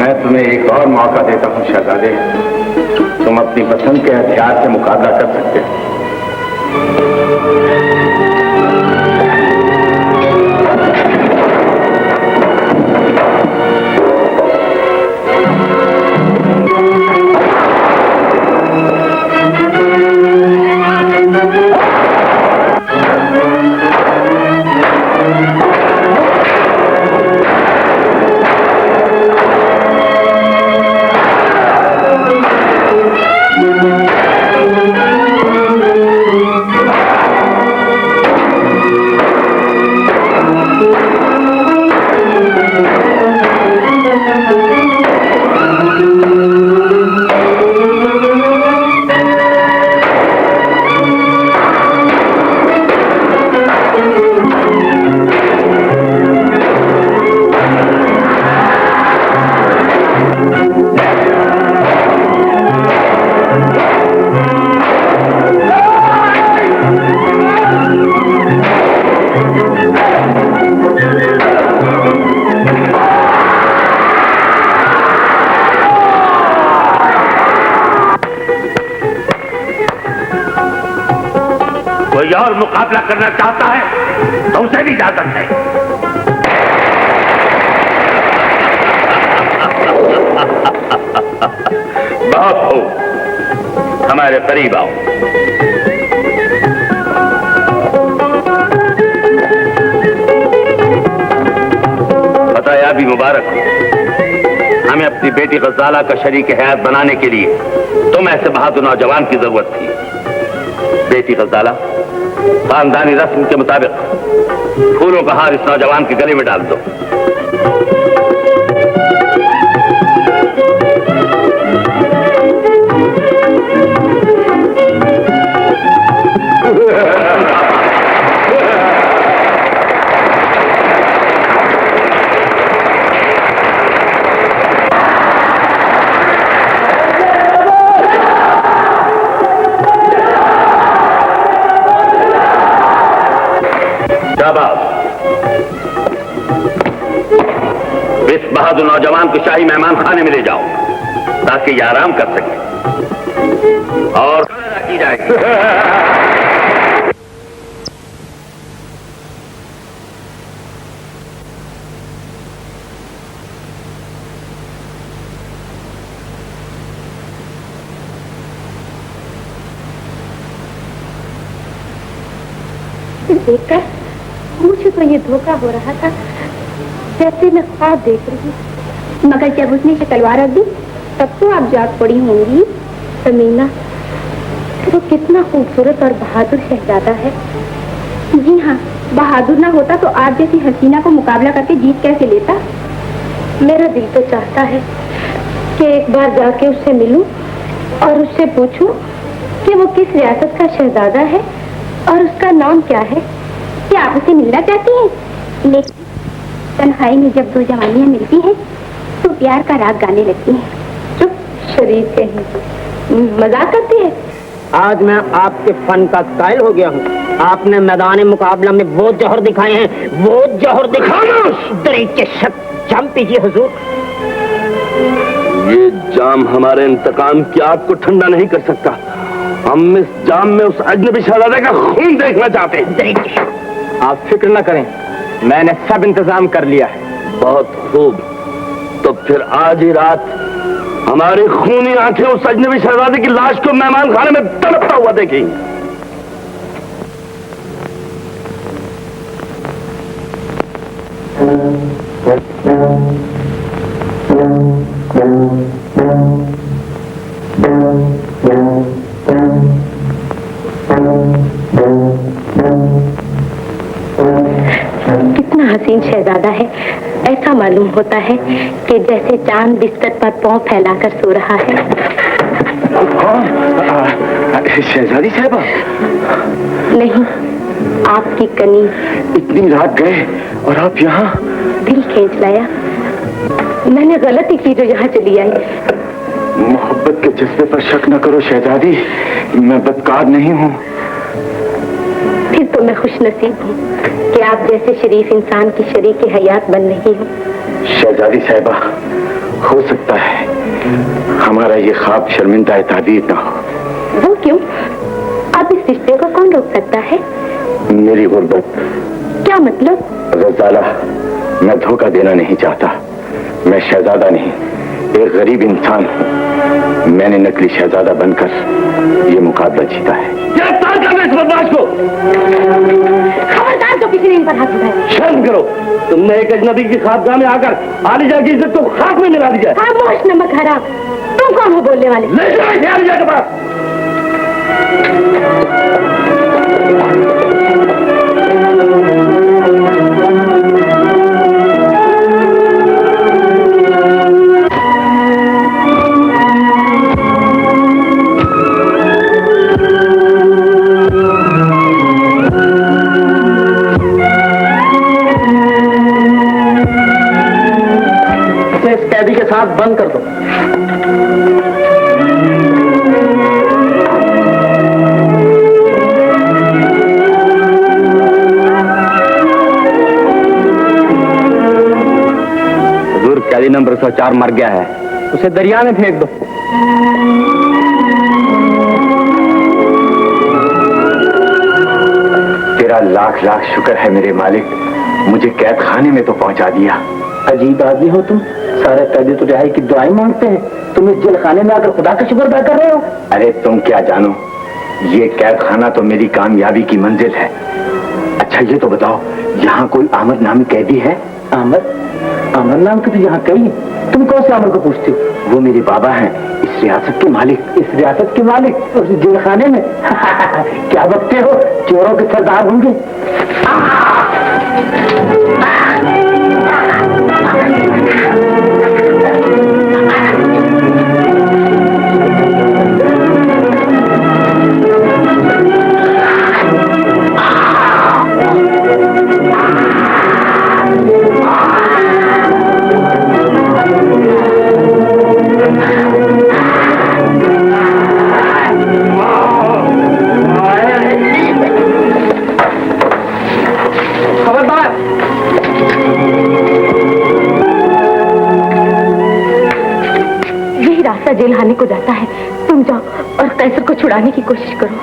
मैं तुम्हें एक और मौका देता हूं शहजादे, तुम अपनी पसंद के हथियार से मुकाबला कर सकते हो। कोई और मुकाबला करना चाहता है तो उसे भी इजाजत है। बहुत हो, हमारे करीब आओ। बताया भी मुबारक हो, हमें अपनी बेटी गजाला का शरीक हयात बनाने के लिए तुम ऐसे बहादुर नौजवान की जरूरत थी। बेटी गजाला, खानदानी रस्म के मुताबिक फूलों का हार इस नौजवान के गले में डाल दो। इस बहादुर नौजवान को शाही मेहमान खाने में ले जाओ ताकि ये आराम कर सके और की जाएगी। देखकर मुझे तो ये धोखा हो रहा था जैसे मैं ख्वाब देख रही हूँ, मगर जब उसने से तलवार रख दी तब तो आप जाग पड़ी होंगी। समीना, वो कितना खूबसूरत और बहादुर शहजादा है। जी हाँ, बहादुर ना होता तो आप जैसी हसीना को मुकाबला करके जीत कैसे लेता। मेरा दिल तो चाहता है कि एक बार जाके उससे मिलूं और उससे पूछूं कि वो किस रियासत का शहजादा है और उसका नाम क्या है। क्या आप उसे मिलना चाहती हैं? लेकिन तन्हाई में जब दो जवानियां मिलती हैं तो प्यार का राग गाने लगती हैं। चुप शरीफ कहीं, मजाक करती है। आज मैं आपके फन का कायल हो गया हूँ। आपने मैदान मुकाबला में वो जौहर दिखाए हैं, वो जौहर दिखाना तरीके शक जाम पीजिए हुजूर। ये जाम हमारे इंतकाम की आग को ठंडा नहीं कर सकता। हम इस जाम में उस अजनबी शहजादे का खून देखना चाहते हैं। आप फिक्र न करें, मैंने सब इंतजाम कर लिया है। बहुत खूब, तो फिर आज ही रात हमारी खूनी आंखें उस अजनबी शहजादे की लाश को मेहमान खाने में तड़पता हुआ देखेंगी। कितना हसीन शहजादा है। ऐसा मालूम होता है कि जैसे चांद बिस्तर पर पांव फैलाकर सो रहा है। शहजादी साहिबा? नहीं, आपकी कनी। इतनी रात गए और आप यहाँ? दिल खींच लाया, मैंने गलती की जो यहाँ चली आई। मोहब्बत के जज्बे पर शक न करो शहजादी, मैं बदकार नहीं हूँ। फिर तो मैं खुश नसीब हूँ कि आप जैसे शरीफ इंसान की शरीक हयात बन रही हूँ। शहजादी साहिबा, हो सकता है हमारा ये ख्वाब शर्मिंदा ताबीर ना हो। वो क्यों? अब इस रिश्ते को कौन रोक सकता है? मेरी गुर्बत। क्या मतलब? रज़ाला, मैं धोखा देना नहीं चाहता। मैं शहजादा नहीं, एक गरीब इंसान हूँ। मैंने नकली शहजादा बनकर ये मुकाबला जीता है। गिरफ्तार कर इस बदमाश को। खबरदार, तो किसी ने इन पर हाथ उठाया। शर्म करो, तुमने एक अजनबी की ख्वाबगाह में आकर आलिजा की इज्जत को खाक में मिला दिया। खामोश नमक हराम, तुम कौन हो बोलने वाले? ले जाओ इसे आलिजा के पास। कैदी के साथ बंद कर दो। हुजूर, कैदी नंबर 104 मर गया है। उसे दरिया में फेंक दो। तेरा लाख लाख शुक्र है मेरे मालिक, मुझे कैद खाने में तो पहुंचा दिया। अजीब आदमी हो तुम, सारे कैदी तो रिहाई की दुआएं मांगते हैं, तुम इस जेल खाने में आकर खुदा का शुक्र अदा कर रहे हो। अरे तुम क्या जानो, ये कैद खाना तो मेरी कामयाबी की मंजिल है। अच्छा ये तो बताओ, यहाँ कोई आमद नामी कैदी है? आमद? आमद नाम के तो यहाँ कई है। तुम कौन से आमद को पूछते हो? वो मेरे बाबा हैं, इस रियासत के मालिक। इस रियासत के मालिक उस जेल खाने में? क्या बकते हो, चोरों के सरदार होंगे। जेल खाने को जाता है, तुम जाओ और कैसर को छुड़ाने की कोशिश करो।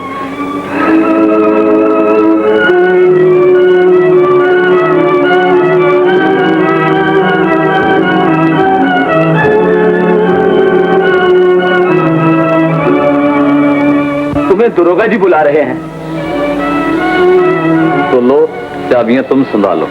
तुम्हें दरोगा जी बुला रहे हैं। तो लो चाबियां, तुम संभालो।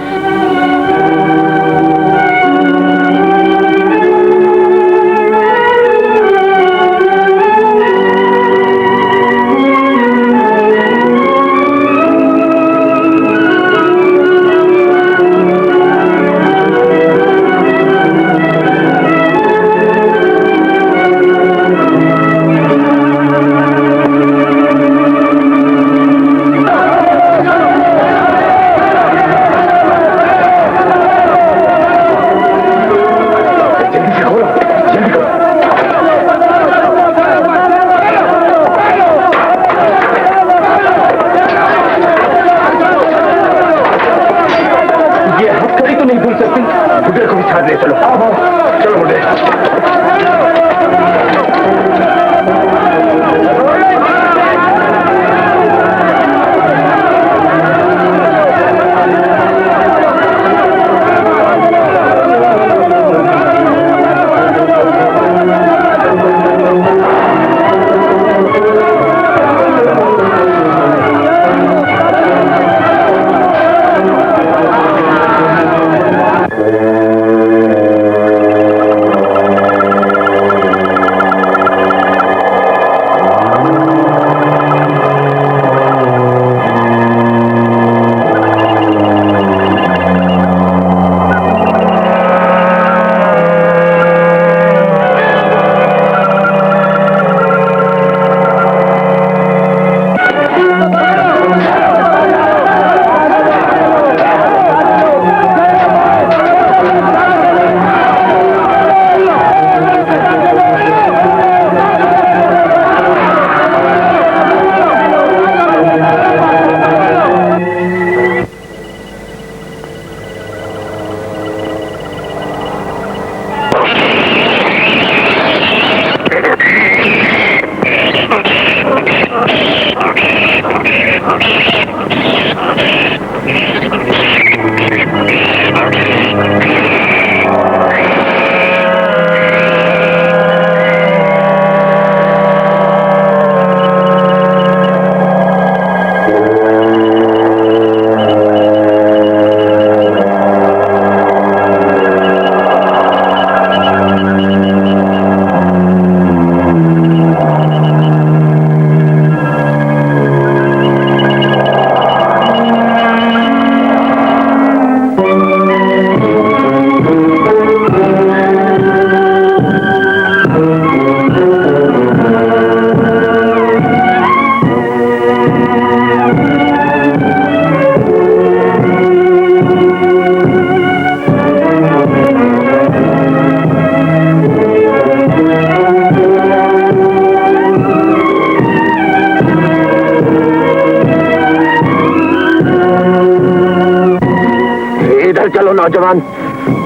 नौजवान,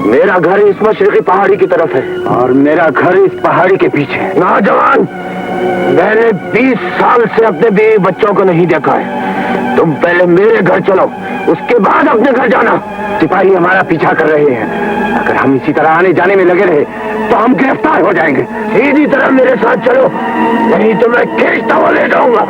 मेरा घर इस मशरकी पहाड़ी की तरफ है और मेरा घर इस पहाड़ी के पीछे। नौजवान, मैंने 20 साल से अपने बीवी बच्चों को नहीं देखा है। तुम पहले मेरे घर चलो, उसके बाद अपने घर जाना। सिपाही हमारा पीछा कर रहे हैं, अगर हम इसी तरह आने जाने में लगे रहे तो हम गिरफ्तार हो जाएंगे। सीधी तरह मेरे साथ चलो, नहीं तो मैं खींचता हुआ ले जाऊंगा।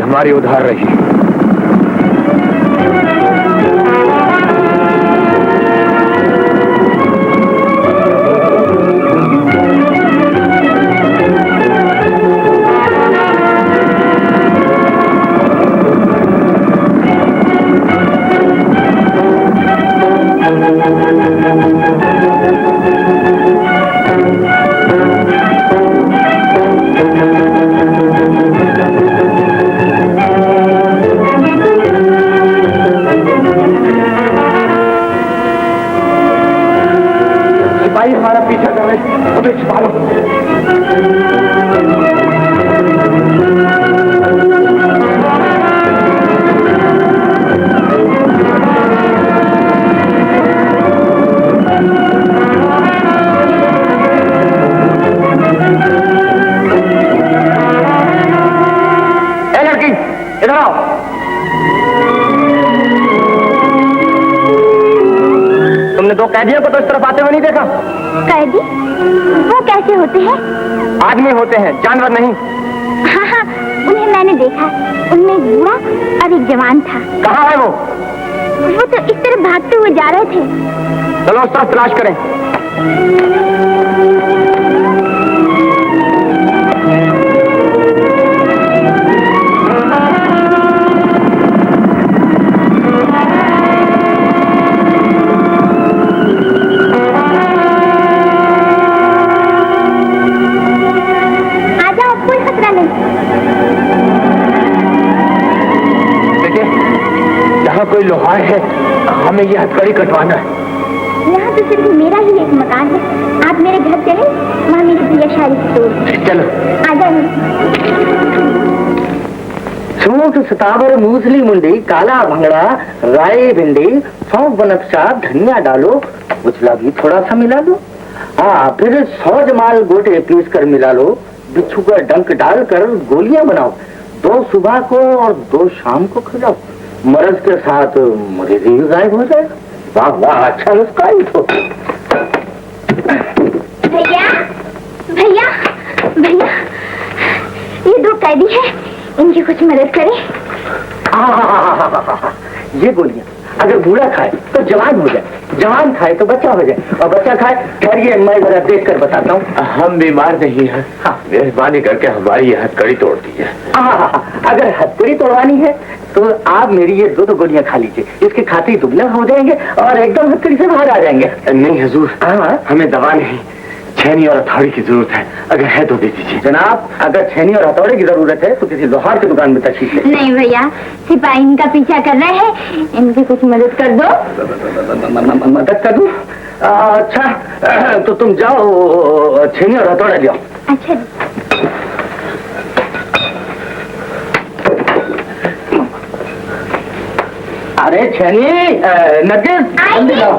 हमारी उधार रही। हमारा पीछा कर रहे, हमें छिपा लो। ए लड़की, इधर आओ। तुमने दो कैदियों को तो इस तरफ आते हुए नहीं देखा? कैदी? वो कैसे होते हैं? आदमी होते हैं, जानवर नहीं। हाँ हाँ, उन्हें मैंने देखा। उनमें एक बूढ़ा और एक जवान था। कहाँ है वो? वो तो इस तरफ भागते हुए जा रहे थे। चलो उस तरफ तलाश करें। कोई लोहार है, हमें ये हथकड़ी कटवाना है। यहाँ तो सिर्फ मेरा ही एक मकान है। आप मेरे घर चले, वहाँ मेरी प्रिया शादी की। चलो आ जाओ। सूट सतावर मूसली मुंडी काला भंगड़ा राई भिंडी सौंफ बनकशा धनिया डालो, उछला भी थोड़ा सा मिला लो। हाँ, फिर 100 जमाल गोटे पीस कर मिला लो। बिच्छू का डंक डालकर गोलियां बनाओ। 2 सुबह को और 2 शाम को खिलाओ। मर्ज के साथ मरीजी गायब हो जाए। वाह वाह, अच्छा नुस्खा ही तो। भैया भैया भैया, ये 2 कैदी है, इनकी कुछ मदद करें। ये गोलियां अगर बूढ़ा खाए तो जवान हो जाए, जवान खाए तो बच्चा हो जाए, और बच्चा खाए। ठहरिए, मैं जरा देख कर बताता हूँ। हम बीमार नहीं हैं। हाँ, मेहरबानी करके हमारी ये हथकड़ी तोड़ दीजिए। अगर हथकड़ी तोड़वानी है तो आप मेरी ये 2 गोलियां खा लीजिए। इसके खाते ही दुबला हो जाएंगे और एकदम हथकड़ी से बाहर आ जाएंगे। नहीं हुजूर, हमें दवा नहीं, छेनी और हथौड़ी की जरूरत है। अगर है तो दे दीजिए। जनाब, अगर छेनी और हथौड़ी की जरूरत है तो किसी लोहार की दुकान में तशरीफ ले। नहीं भैया, सिपाही इनका पीछा कर रहे हैं, इनकी कुछ मदद कर दो। मदद कर दूं? अच्छा तो तुम जाओ छेनी और हथौड़ा ले आओ। अच्छा अरे छेनी नरगिस जल्दी लाओ।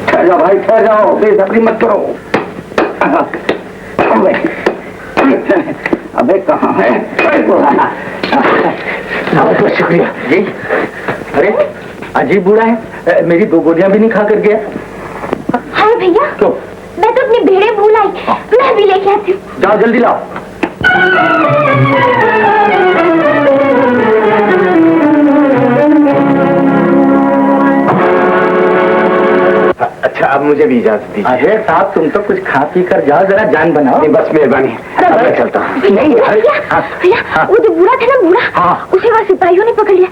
ठहर जाओ भाई, ठहर जाओ, बेसब्री मत करो। अबे कहाँ है? बहुत शुक्रिया जी। अरे अजीब बूढ़ा है, मेरी 2 गोलियां भी नहीं खा कर गया। हाय भैया, क्यों? मैं तो अपनी भेड़ें भूल आई, मैं भी लेके आती हूँ। जाओ जल्दी लाओ। अच्छा अब मुझे भी इजाजत दीजिए। अरे साहब तुम तो कुछ खा पी कर जाओ, जरा जान बनाओ। बस मेहरबानी, मैं चलता हूँ। नहीं भैया वो जो बूढ़ा था ना, बूढ़ा, उसे वह सिपाहियों ने पकड़ लिया।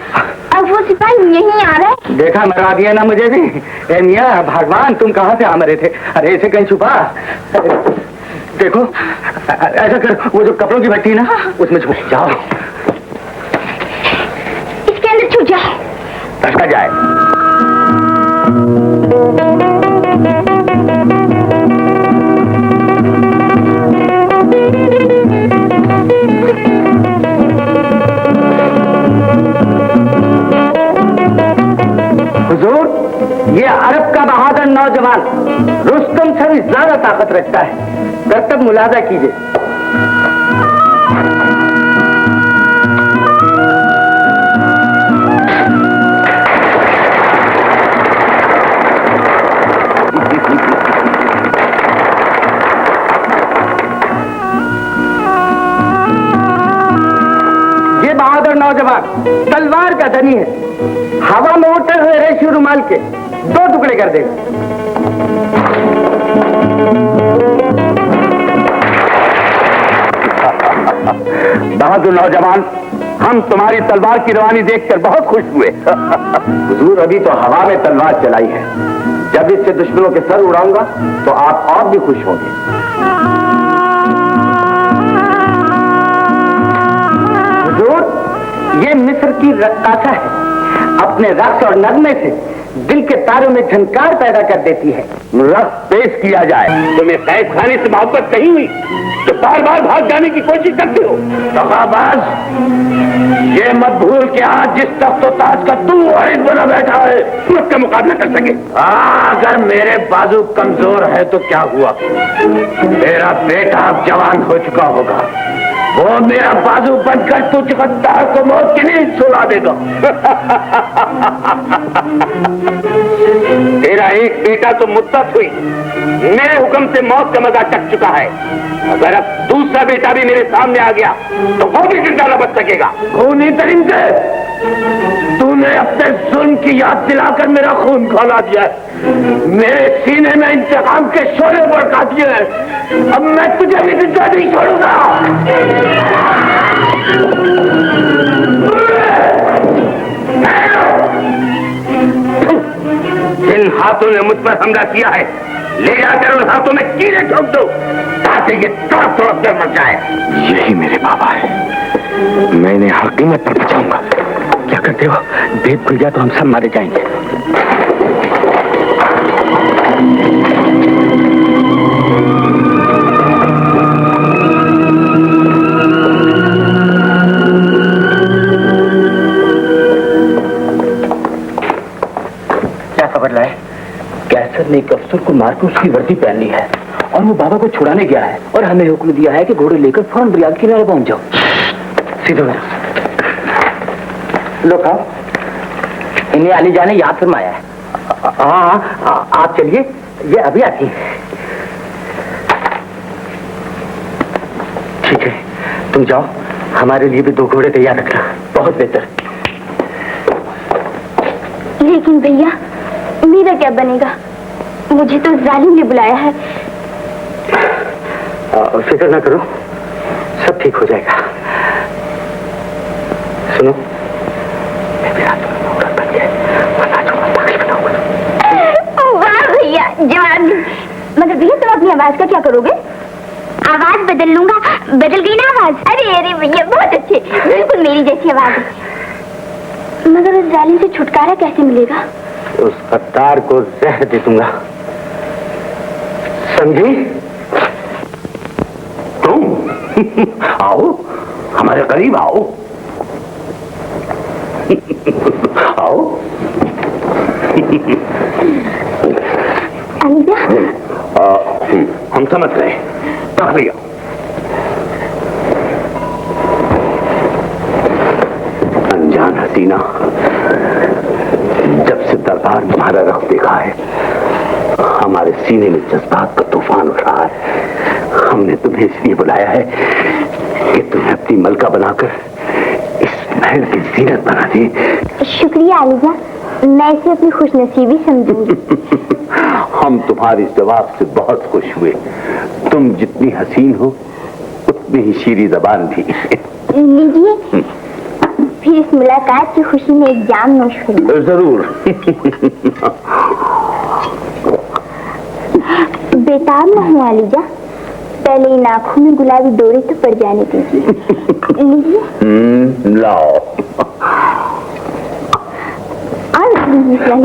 अब वो सिपाही यहीं आ रहा है। देखा, मरा दिया ना मुझे भी। ए मियां भगवान, तुम कहाँ से आ मरे थे? अरे ऐसे कहीं छुपा। देखो ऐसा कर, वो जो कपड़ों की भट्टी ना, उसमें छुप जाओ। इसके अंदर छुप जाओ। तड़का जाए। हुजूर, ये अरब का बहादुर नौजवान रुस्तम से भी ज्यादा ताकत रखता है। करतब मुलाजा कीजिए। ये बहादुर नौजवान तलवार का धनी है। हवा में उड़ते हुए रेशमी रुमाल के 2 टुकड़े कर देगा। बहादुर नौजवान, हम तुम्हारी तलवार की रवानी देखकर बहुत खुश हुए। हुजूर अभी तो हवा में तलवार चलाई है, जब इससे दुश्मनों के सर उड़ाऊंगा तो आप और भी खुश होंगे। हुजूर, ये मिस्र की रक्कासा है। अपने रक्स और नगमे से दिल के तारों में झनकार पैदा कर देती है। रक्स पेश किया जाए। तुम्हें कैद खाने से मोहब्बत नहीं हुई तो बार बार भाग जाने की कोशिश करते हो। दगाबाज, ये मत भूल कि आज जिस तख्त और ताज का तू वारिस बना बैठा है, उसका मुकाबला कर सके। अगर मेरे बाजू कमजोर है तो क्या हुआ, मेरा बेटा अब जवान हो चुका होगा। वो मेरा बाजू बनकर तुझ गद्दार को मौत की नींद सुला देगा। तेरा एक बेटा तो मुद्दत हुई, मेरे हुक्म से मौत का मजा चख चुका है। अगर अब दूसरा बेटा भी मेरे सामने आ गया तो वो भी जिंदा न बच सकेगा। खूनी तरीके तूने अपने जुल्म की याद दिलाकर मेरा खून खौला दिया है, मेरे सीने में इंतकाम के शोले भड़का दिए हैं। अब मैं तुझे भी जिंदा नहीं छोड़ूंगा। जिन हाथों ने मुझ पर हमला किया है, ले जाकर उन हाथों में कीड़े ठोक दो ताकि ये तड़प तड़प कर मर जाए। यही मेरे बाबा है, मैं इन्हें हर कीमत पर बचाऊंगा। क्या करते हो? भेद खुल गया तो हम सब मारे जाएंगे। क्या खबर लाए? कैसर ने एक अफसर को मारकर उसकी वर्दी पहन ली है और वो बाबा को छुड़ाने गया है और हमें हुक्म दिया है कि घोड़े लेकर फौरन दरिया के किनारे पहुंच जाओ। सीधे लो खाओ। इन्हें अली जान ने याद फरमाया है। हाँ, आप चलिए, ये अभी आती है। ठीक है, तुम जाओ, हमारे लिए भी 2 घोड़े तैयार रखना। बहुत बेहतर। लेकिन भैया, मेरा क्या बनेगा? मुझे तो जालिम ने बुलाया है। फिक्र ना करो, सब ठीक हो जाएगा। सुनो, मैं भी रात में नौकर बन गया, पागल बनाऊंगा। वाह भैया, जवान। मगर भैया तुम अपनी आवाज का क्या करोगे? आवाज बदल लूंगा। बदल गई ना आवाज? अरे अरे भैया बहुत अच्छे, बिल्कुल मेरी जैसी आवाज है। मगर उस जालिम से छुटकारा कैसे मिलेगा? उस गद्दार को जहर दे दूंगा, समझी? तुम आओ, हमारे करीब आओ। आओ। अलीजा, हम समझ गए, पकड़ लिया। अनजान हसीना, जब से दरबार में हमारा रख देखा है, हमारे सीने में जज्बात का तूफान उठ रहा है। हमने तुम्हें इसलिए बुलाया है कि तुम्हें अपनी मलका बनाकर इस महल की जीनत बना दी। शुक्रिया अलीजा, मैं इसे अपनी खुशनसीबी समझूंगी। हम तुम्हारे जवाब से बहुत खुश हुए। तुम जितनी हसीन हो उतनी ही शीरी जबान भी। लीजिए, फिर इस मुलाकात की खुशी में एक जाम नोश करूं। जरूर। बेताब न हो अलीजा, पहले इन आंखों में गुलाबी डोरी तो पड़ जाने दीजिए। लीजिए। लाओ। और लीजिए।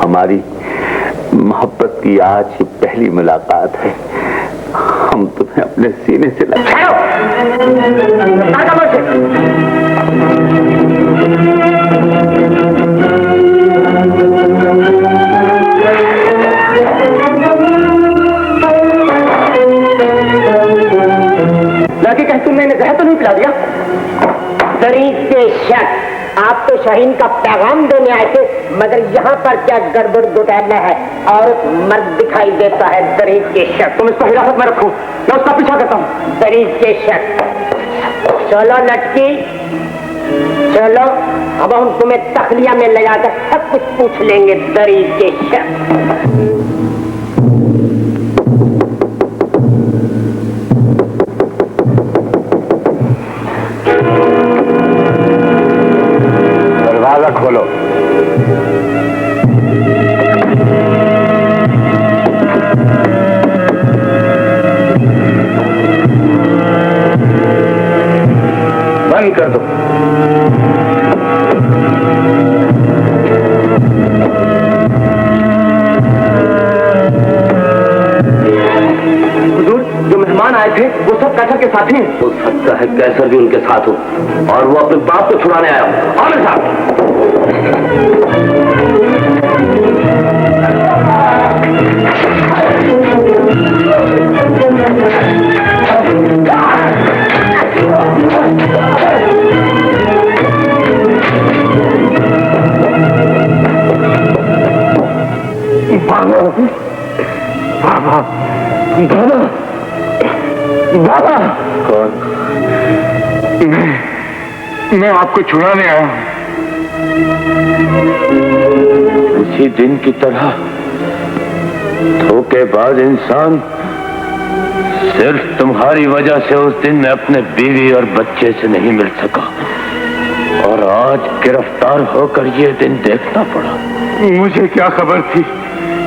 हमारी मोहब्बत की आज ही पहली मुलाकात है। हम तुम्हें अपने सीने से लड़की कहीं तुमने इन्हें जहर तो नहीं पिला दिया? दरीद के शक, आप तो शाहीन का पैगाम देने आए थे, मगर यहाँ पर क्या गड़बड़ घोटाला है? औरत मर्द दिखाई देता है। दरीद के शक, तुम इसको हिरासत में रखो, मैं उसका पीछा करता हूँ। दरीद के शक। चलो लटकी, चलो, अब हम तुम्हें तखलिया में ले जाकर सब कुछ पूछ लेंगे। दरीद के शक। दरवाजा खोलो। बंद कर दो। हुजूर, जो मेहमान आए थे वो सब कैसर के साथी हैं। हो सकता है कैसर भी उनके साथ हो और वो अपने बाप को छुड़ाने आया हो। मेरे साथ। बाबा, बाबा, बाबा। कौन? मैं आपको छुड़ाने आया हूं। उसी दिन की तरह धोखेबाज इंसान, सिर्फ तुम्हारी वजह से उस दिन मैं अपने बीवी और बच्चे से नहीं मिल सका और आज गिरफ्तार होकर ये दिन देखना पड़ा। मुझे क्या खबर थी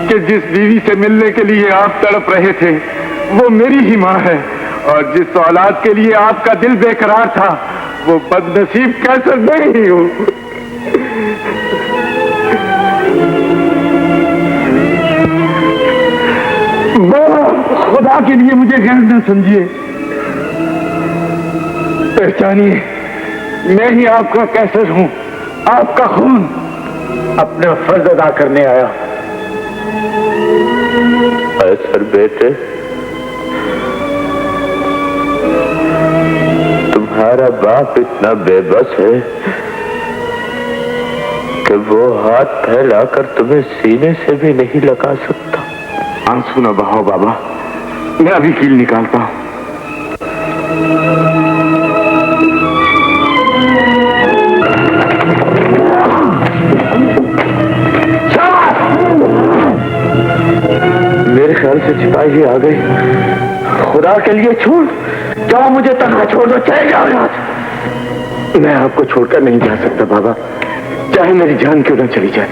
कि जिस बीवी से मिलने के लिए आप तड़प रहे थे वो मेरी ही माँ है, और जिस औलाद के लिए आपका दिल बेकरार था वो बदनसीब कैसर नहीं हूँ। खुदा के लिए मुझे गैर न समझिए, पहचानिए, मैं ही आपका कैसर हूँ, आपका खून अपना फर्ज अदा करने आया। कैसर बेटे, तुम्हारा बाप इतना बेबस है कि वो हाथ फैलाकर तुम्हें सीने से भी नहीं लगा सकता। आंसू न बहाओ बाबा, मैं अभी कील निकालता हूं। मेरे ख्याल से सिपाही आ गए। खुदा के लिए छोड़ जाओ, मुझे तन्हा छोड़ दो, चले जाओ यहाँ से। मैं आपको छोड़कर नहीं जा सकता बाबा, चाहे मेरी जान क्यों न चली जाए।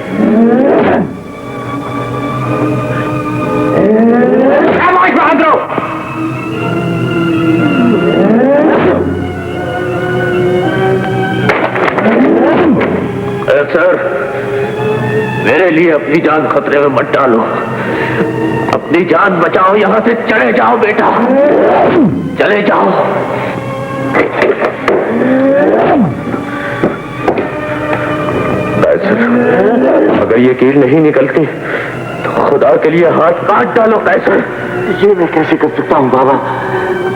अपनी जान खतरे में मत डालो, अपनी जान बचाओ, यहां से चले जाओ बेटा, चले जाओ। अगर ये कील नहीं निकलती तो खुदा के लिए हाथ काट डालो कैसर। ये मैं कैसे कर सकता हूँ बाबा,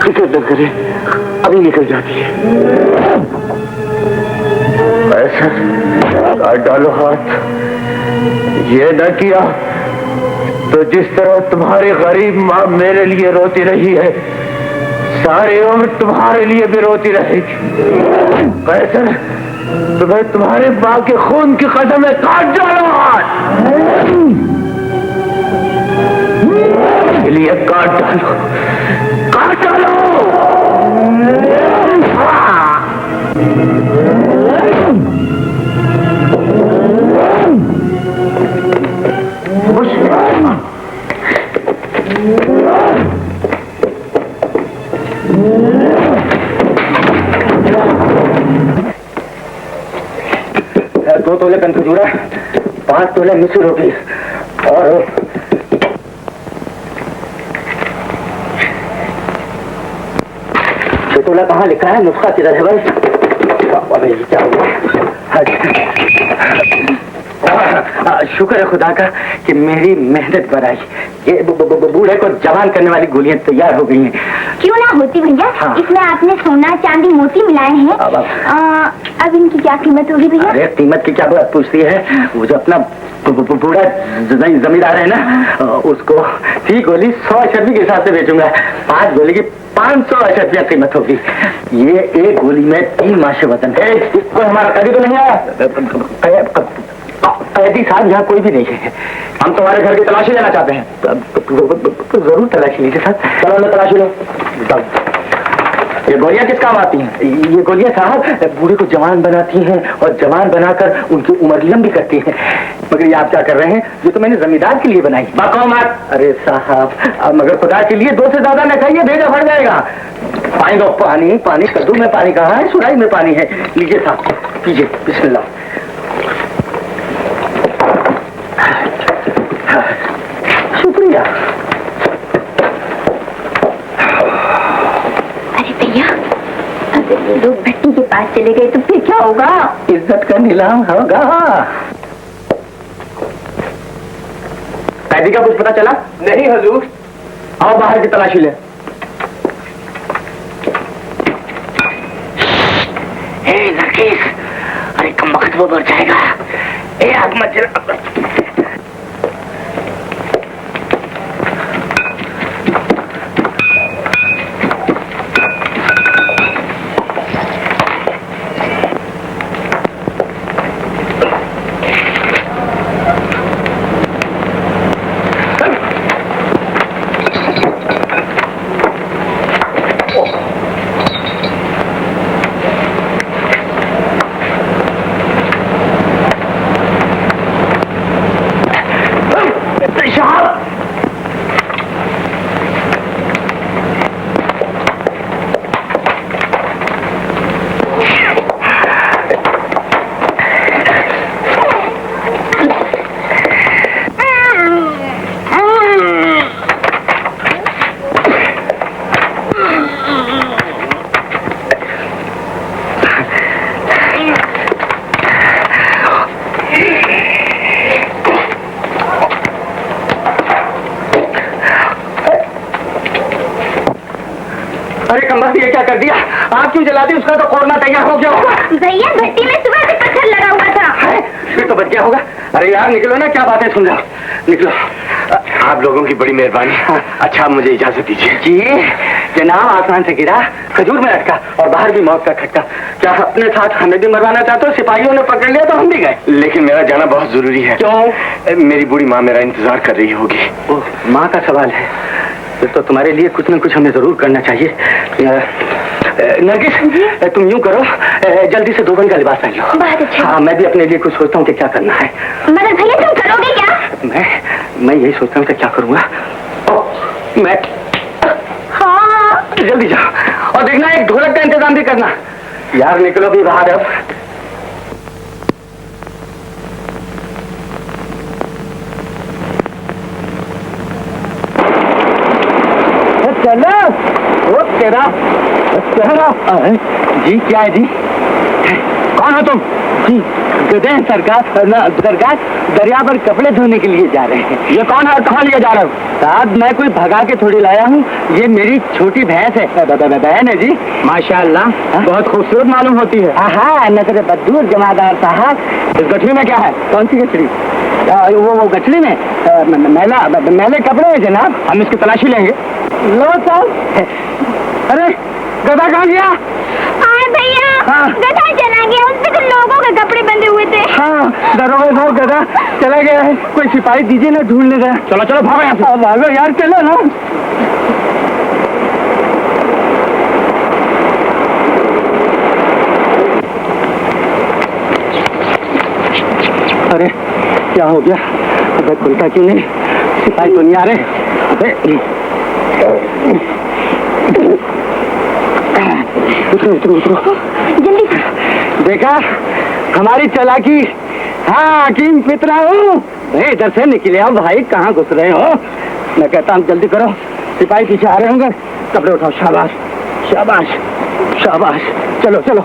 फिक्र न करे, अभी निकल जाती है। कैसर काट डालो हाथ। ये न किया तो जिस तरह तुम्हारी गरीब माँ मेरे लिए रोती रही है, सारी उम्र तुम्हारे लिए भी रोती रहेगी। कैसर तुम्हें तुम्हारे माँ के खून की कसम में काट डालो हाथ, लिए काट डालो, काट डालो। दो तोले कंखजूरा, 5 तोले मिस्र रोटी और तोला कहाँ लिखा है? नुस्खा किधर है भाई? अबे क्या हुआ? शुक्र है खुदा का कि मेरी मेहनत पर आई। ये बूढ़े को जवान करने वाली गोलियां तैयार हो गई हैं। क्यों ना होती भैया? हाँ। इसमें आपने सोना चांदी मोती मिलाए हैं। अब इनकी क्या कीमत होगी भैया? अरे कीमत की क्या बात पूछती है? वो जो अपना बूढ़ा जमींदार है ना, उसको 3 गोली 100 अशर्फी के हिसाब से बेचूंगा। 5 गोली की 500 अशर्फिया कीमत होगी। ये 1 गोली में 3 माशे वतन है। कोई हमारा कैदी तो नहीं आया? कैदी साहब यहाँ कोई भी नहीं है। हम तुम्हारे घर की तलाशी लेना चाहते हैं। जरूर तलाशी लीजिए साहब। चलो ना तलाशी लो। ये गोलियां किस काम आती हैं? ये गोलियां साहब बूढ़े को जवान बनाती हैं और जवान बनाकर उनकी उम्र लंबी करती हैं। मगर ये आप क्या कर रहे हैं? ये तो मैंने जमींदार के लिए बनाई। बाको मत। अरे साहब मगर खुदा के लिए 2 से ज्यादा न खाइए, भेजा फट जाएगा। पानी दो। पानी पानी कद्दू में पानी कहाँ है? सुराई में पानी है। लीजिए साहब पीजिए। बिस्मिल्लाह। शुक्रिया। अरे भैया, अगर लोग भट्टी के पास चले गए तो फिर क्या होगा? इज्जत का नीलाम होगा। कैदी का कुछ पता चला? नहीं हुजूर। आओ बाहर की तलाशी ले। नरगिस, अरे कम वक्त वो बढ़ जाएगा। आग मत जला। ये क्या कर दिया? आग क्यों जला दी? उसका तो कोरमा तैयार हो गया होगा। भैया भट्टी में सुबह से पत्थर लगा हुआ था। फिर तो बच गया होगा। अरे यार निकलो ना, क्या बातें सुन रहे हो? निकलो। आप लोगों की बड़ी मेहरबानी। अच्छा मुझे इजाजत दीजिए। जी जनाब, आसमान से गिरा, खजूर में अटका और बाहर भी मौत का खटका। क्या अपने साथ हमें भी मरवाना चाहते हो? सिपाहियों ने पकड़ लिया तो हम भी गए। लेकिन मेरा जाना बहुत जरूरी है। क्यों? मेरी बूढ़ी माँ मेरा इंतजार कर रही होगी। ओह, माँ का सवाल है फिर तो तुम्हारे लिए कुछ न कुछ हमें जरूर करना चाहिए। नरगिस तुम यूं करो, जल्दी से 2 बन का लिबास पहन लो। बहुत अच्छा। हाँ मैं भी अपने लिए कुछ सोचता हूँ कि क्या करना है। मगर भैया तुम करोगे क्या? मैं यही सोचता हूँ कि क्या करूँगा। मैं हाँ जल्दी जाओ और देखना एक ढोलक का इंतजाम भी करना। यार निकलो भी बाहर अब। चलो वो तेरा जी क्या है जी? कौन हो तुम? जी गधे हैं सरकार। सरकार दरिया पर कपड़े धोने के लिए जा रहे हैं। ये कौन है और कहाँ लिए जा रहे हो? साहब मैं कोई भगा के थोड़ी लाया हूँ, ये मेरी छोटी भैंस है। बहन है जी। माशाअल्लाह, बहुत खूबसूरत मालूम होती है। हाँ नजर बदूर जमादार साहब। इस गठरी में क्या है? कौन सी गठरी? वो गठरी में मैले कपड़े हैं जनाब। हम इसकी तलाशी लेंगे। लो साहब। अरे गधा कहाँ गया? भैया हाँ। गधा चला गया, उसमें तो लोगों के कपड़े बंधे हुए थे। हाँ दरोगा साहब गधा चला गया है, कोई सिपाही दीजिए ना ढूंढने का। चलो चलो भागो यहाँ से। भागो यार चलो ना। अरे क्या हो गया? अबे खुलता क्यों नहीं? सिपाही तो नहीं आ रहे। अबे उतरो उतरो उतरो जल्दी। देखा हमारी चालाकी। हाँ हकीम फितरा हूँ। इधर से निकले आओ भाई, कहाँ घुस रहे हो? मैं कहता हूँ जल्दी करो, सिपाही पीछे आ रहे होंगे। कपड़े उठाओ। शाबाश शाबाश शाबाश। चलो चलो।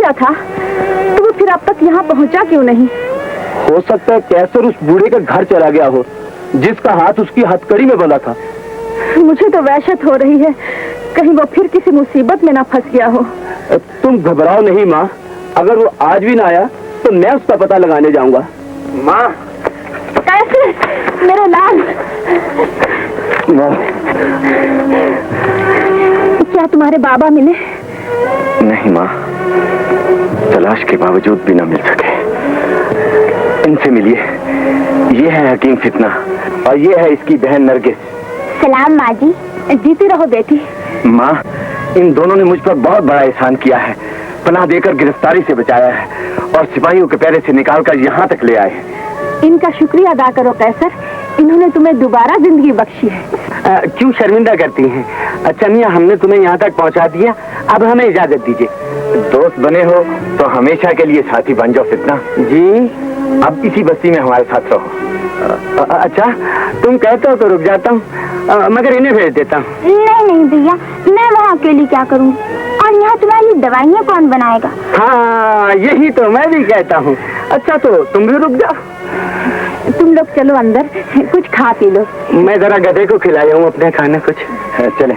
था तो वो फिर अब तक यहाँ पहुँचा क्यों नहीं? हो सकता है कैसर उस बूढ़े के घर चला गया हो, जिसका हाथ उसकी हथकड़ी में बंधा था। मुझे तो वहशत हो रही है, कहीं वो फिर किसी मुसीबत में ना फंस गया हो। तुम घबराओ नहीं माँ, अगर वो आज भी ना आया तो मैं उसका पता लगाने जाऊंगा। माँ कैसे मेरे लाल? माँ क्या तुम्हारे बाबा मिले? नहीं माँ, तलाश के बावजूद भी ना मिल सके। इनसे मिलिए, ये है हकीम फितना और ये है इसकी बहन नरगिस। सलाम माँ जी। जीती रहो बेटी। माँ इन दोनों ने मुझ पर बहुत बड़ा एहसान किया है, पनाह देकर गिरफ्तारी से बचाया है और सिपाहियों के पैरे से निकालकर यहाँ तक ले आए। इनका शुक्रिया अदा करो कैसर, इन्होंने तुम्हें दोबारा जिंदगी बख्शी है। क्यों शर्मिंदा करती हैं? अच्छा मियाँ, हमने तुम्हें यहाँ तक पहुँचा दिया, अब हमें इजाजत दीजिए। दोस्त बने हो तो हमेशा के लिए साथी बन जाओ फितना जी। अब इसी बस्ती में हमारे साथ रहो। अच्छा तुम कहते हो तो रुक जाता हूँ, मगर इन्हें भेज देता हूँ। नहीं नहीं भैया, मैं वहाँ अकेली क्या करूँ, और यहाँ तुम्हारी दवाइयाँ कौन बनाएगा? हाँ यही तो मैं भी कहता हूँ। अच्छा तो तुम भी रुक जाओ। तुम लोग चलो अंदर, कुछ खा पी लो। मैं जरा गधे को खिलाया हूँ अपने खाने कुछ। चले।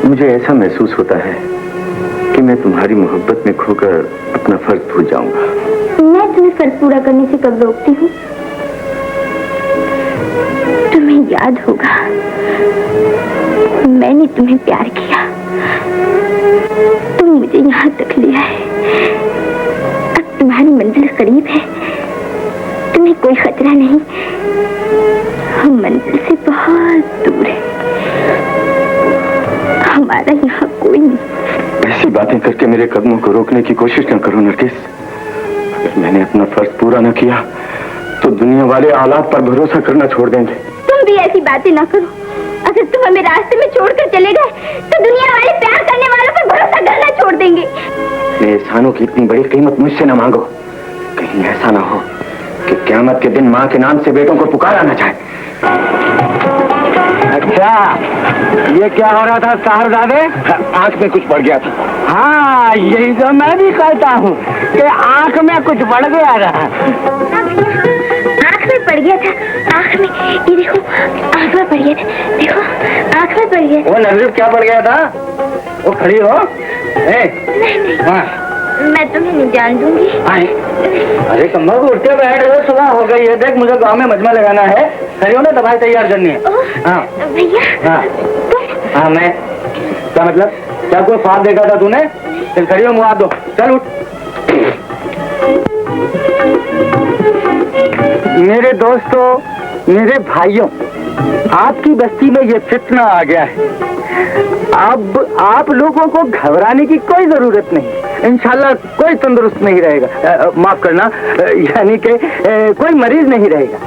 मुझे ऐसा महसूस होता है कि मैं तुम्हारी मोहब्बत में खोकर अपना फर्ज भूल जाऊंगा। मैं तुम्हें फर्ज पूरा करने से कब रोकती हूँ? तुम्हें याद होगा, मैंने तुम्हें प्यार किया, तुम मुझे यहाँ तक ले आए। अब तुम्हारी मंजिल करीब है, तुम्हें कोई खतरा नहीं, हम मंजिल से बहुत दूर है, हमारा यहाँ कोई नहीं। ऐसी बातें करके मेरे कदमों को रोकने की कोशिश न करो नरगिस। अगर मैंने अपना फर्ज पूरा न किया तो दुनिया वाले औलाद पर भरोसा करना छोड़ देंगे। तुम भी ऐसी बातें ना करो। अगर तुम हमें रास्ते में छोड़कर चले गए तो दुनिया वाले प्यार करने वालों पर भरोसा करना छोड़ देंगे। अपने एहसानों की इतनी बड़ी कीमत मुझसे न मांगो। कहीं ऐसा ना हो कि क़यामत के दिन माँ के नाम से बेटों को पुकारा न जाए। अच्छा, ये क्या हो रहा था साहबजादे? आंख में कुछ पड़ गया था। हाँ, यही तो मैं भी कहता हूँ कि आंख में कुछ बढ़ गया रहा। आंख में पड़ गया था। आंख में, ये देखो, आंख में पड़ गया था। देखो, आंख में पड़ गया। वो नजर क्या पड़ गया था? वो खड़ी हो। नहीं, हाँ। मैं तुम्हें नहीं जान दूंगी। अरे कम्मा, उठते बैठ रहे, सुबह हो गई है। देख, मुझे गांव में मजमा लगाना है। खड़ी हो ना, दवाई तैयार करनी है। हाँ भैया। हाँ हाँ, मैं क्या मतलब? क्या कोई ख्वाब देखा था तूने? चल खड़ी हो, मुँह हाथ दो। चल उठ। मेरे दोस्तों, मेरे भाइयों, आपकी बस्ती में ये फितना आ गया है। अब आप लोगों को घबराने की कोई जरूरत नहीं। इंशाल्लाह कोई तंदुरुस्त नहीं रहेगा, माफ करना, यानी कि कोई मरीज नहीं रहेगा।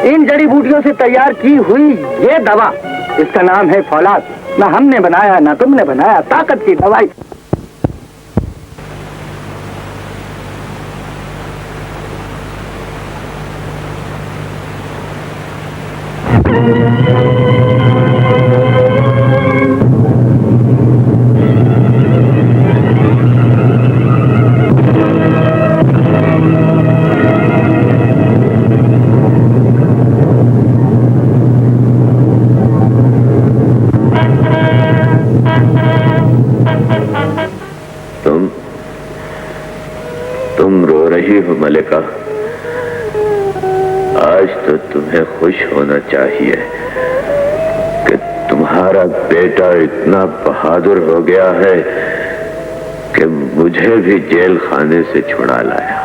इन जड़ी बूटियों से तैयार की हुई ये दवा, इसका नाम है फौलाद। ना हमने बनाया ना तुमने बनाया, ताकत की दवाई। तुम रो रही हो मलिका। आज तो तुम्हें खुश होना चाहिए कि तुम्हारा बेटा इतना बहादुर हो गया है कि मुझे भी जेल खाने से छुड़ा लाया।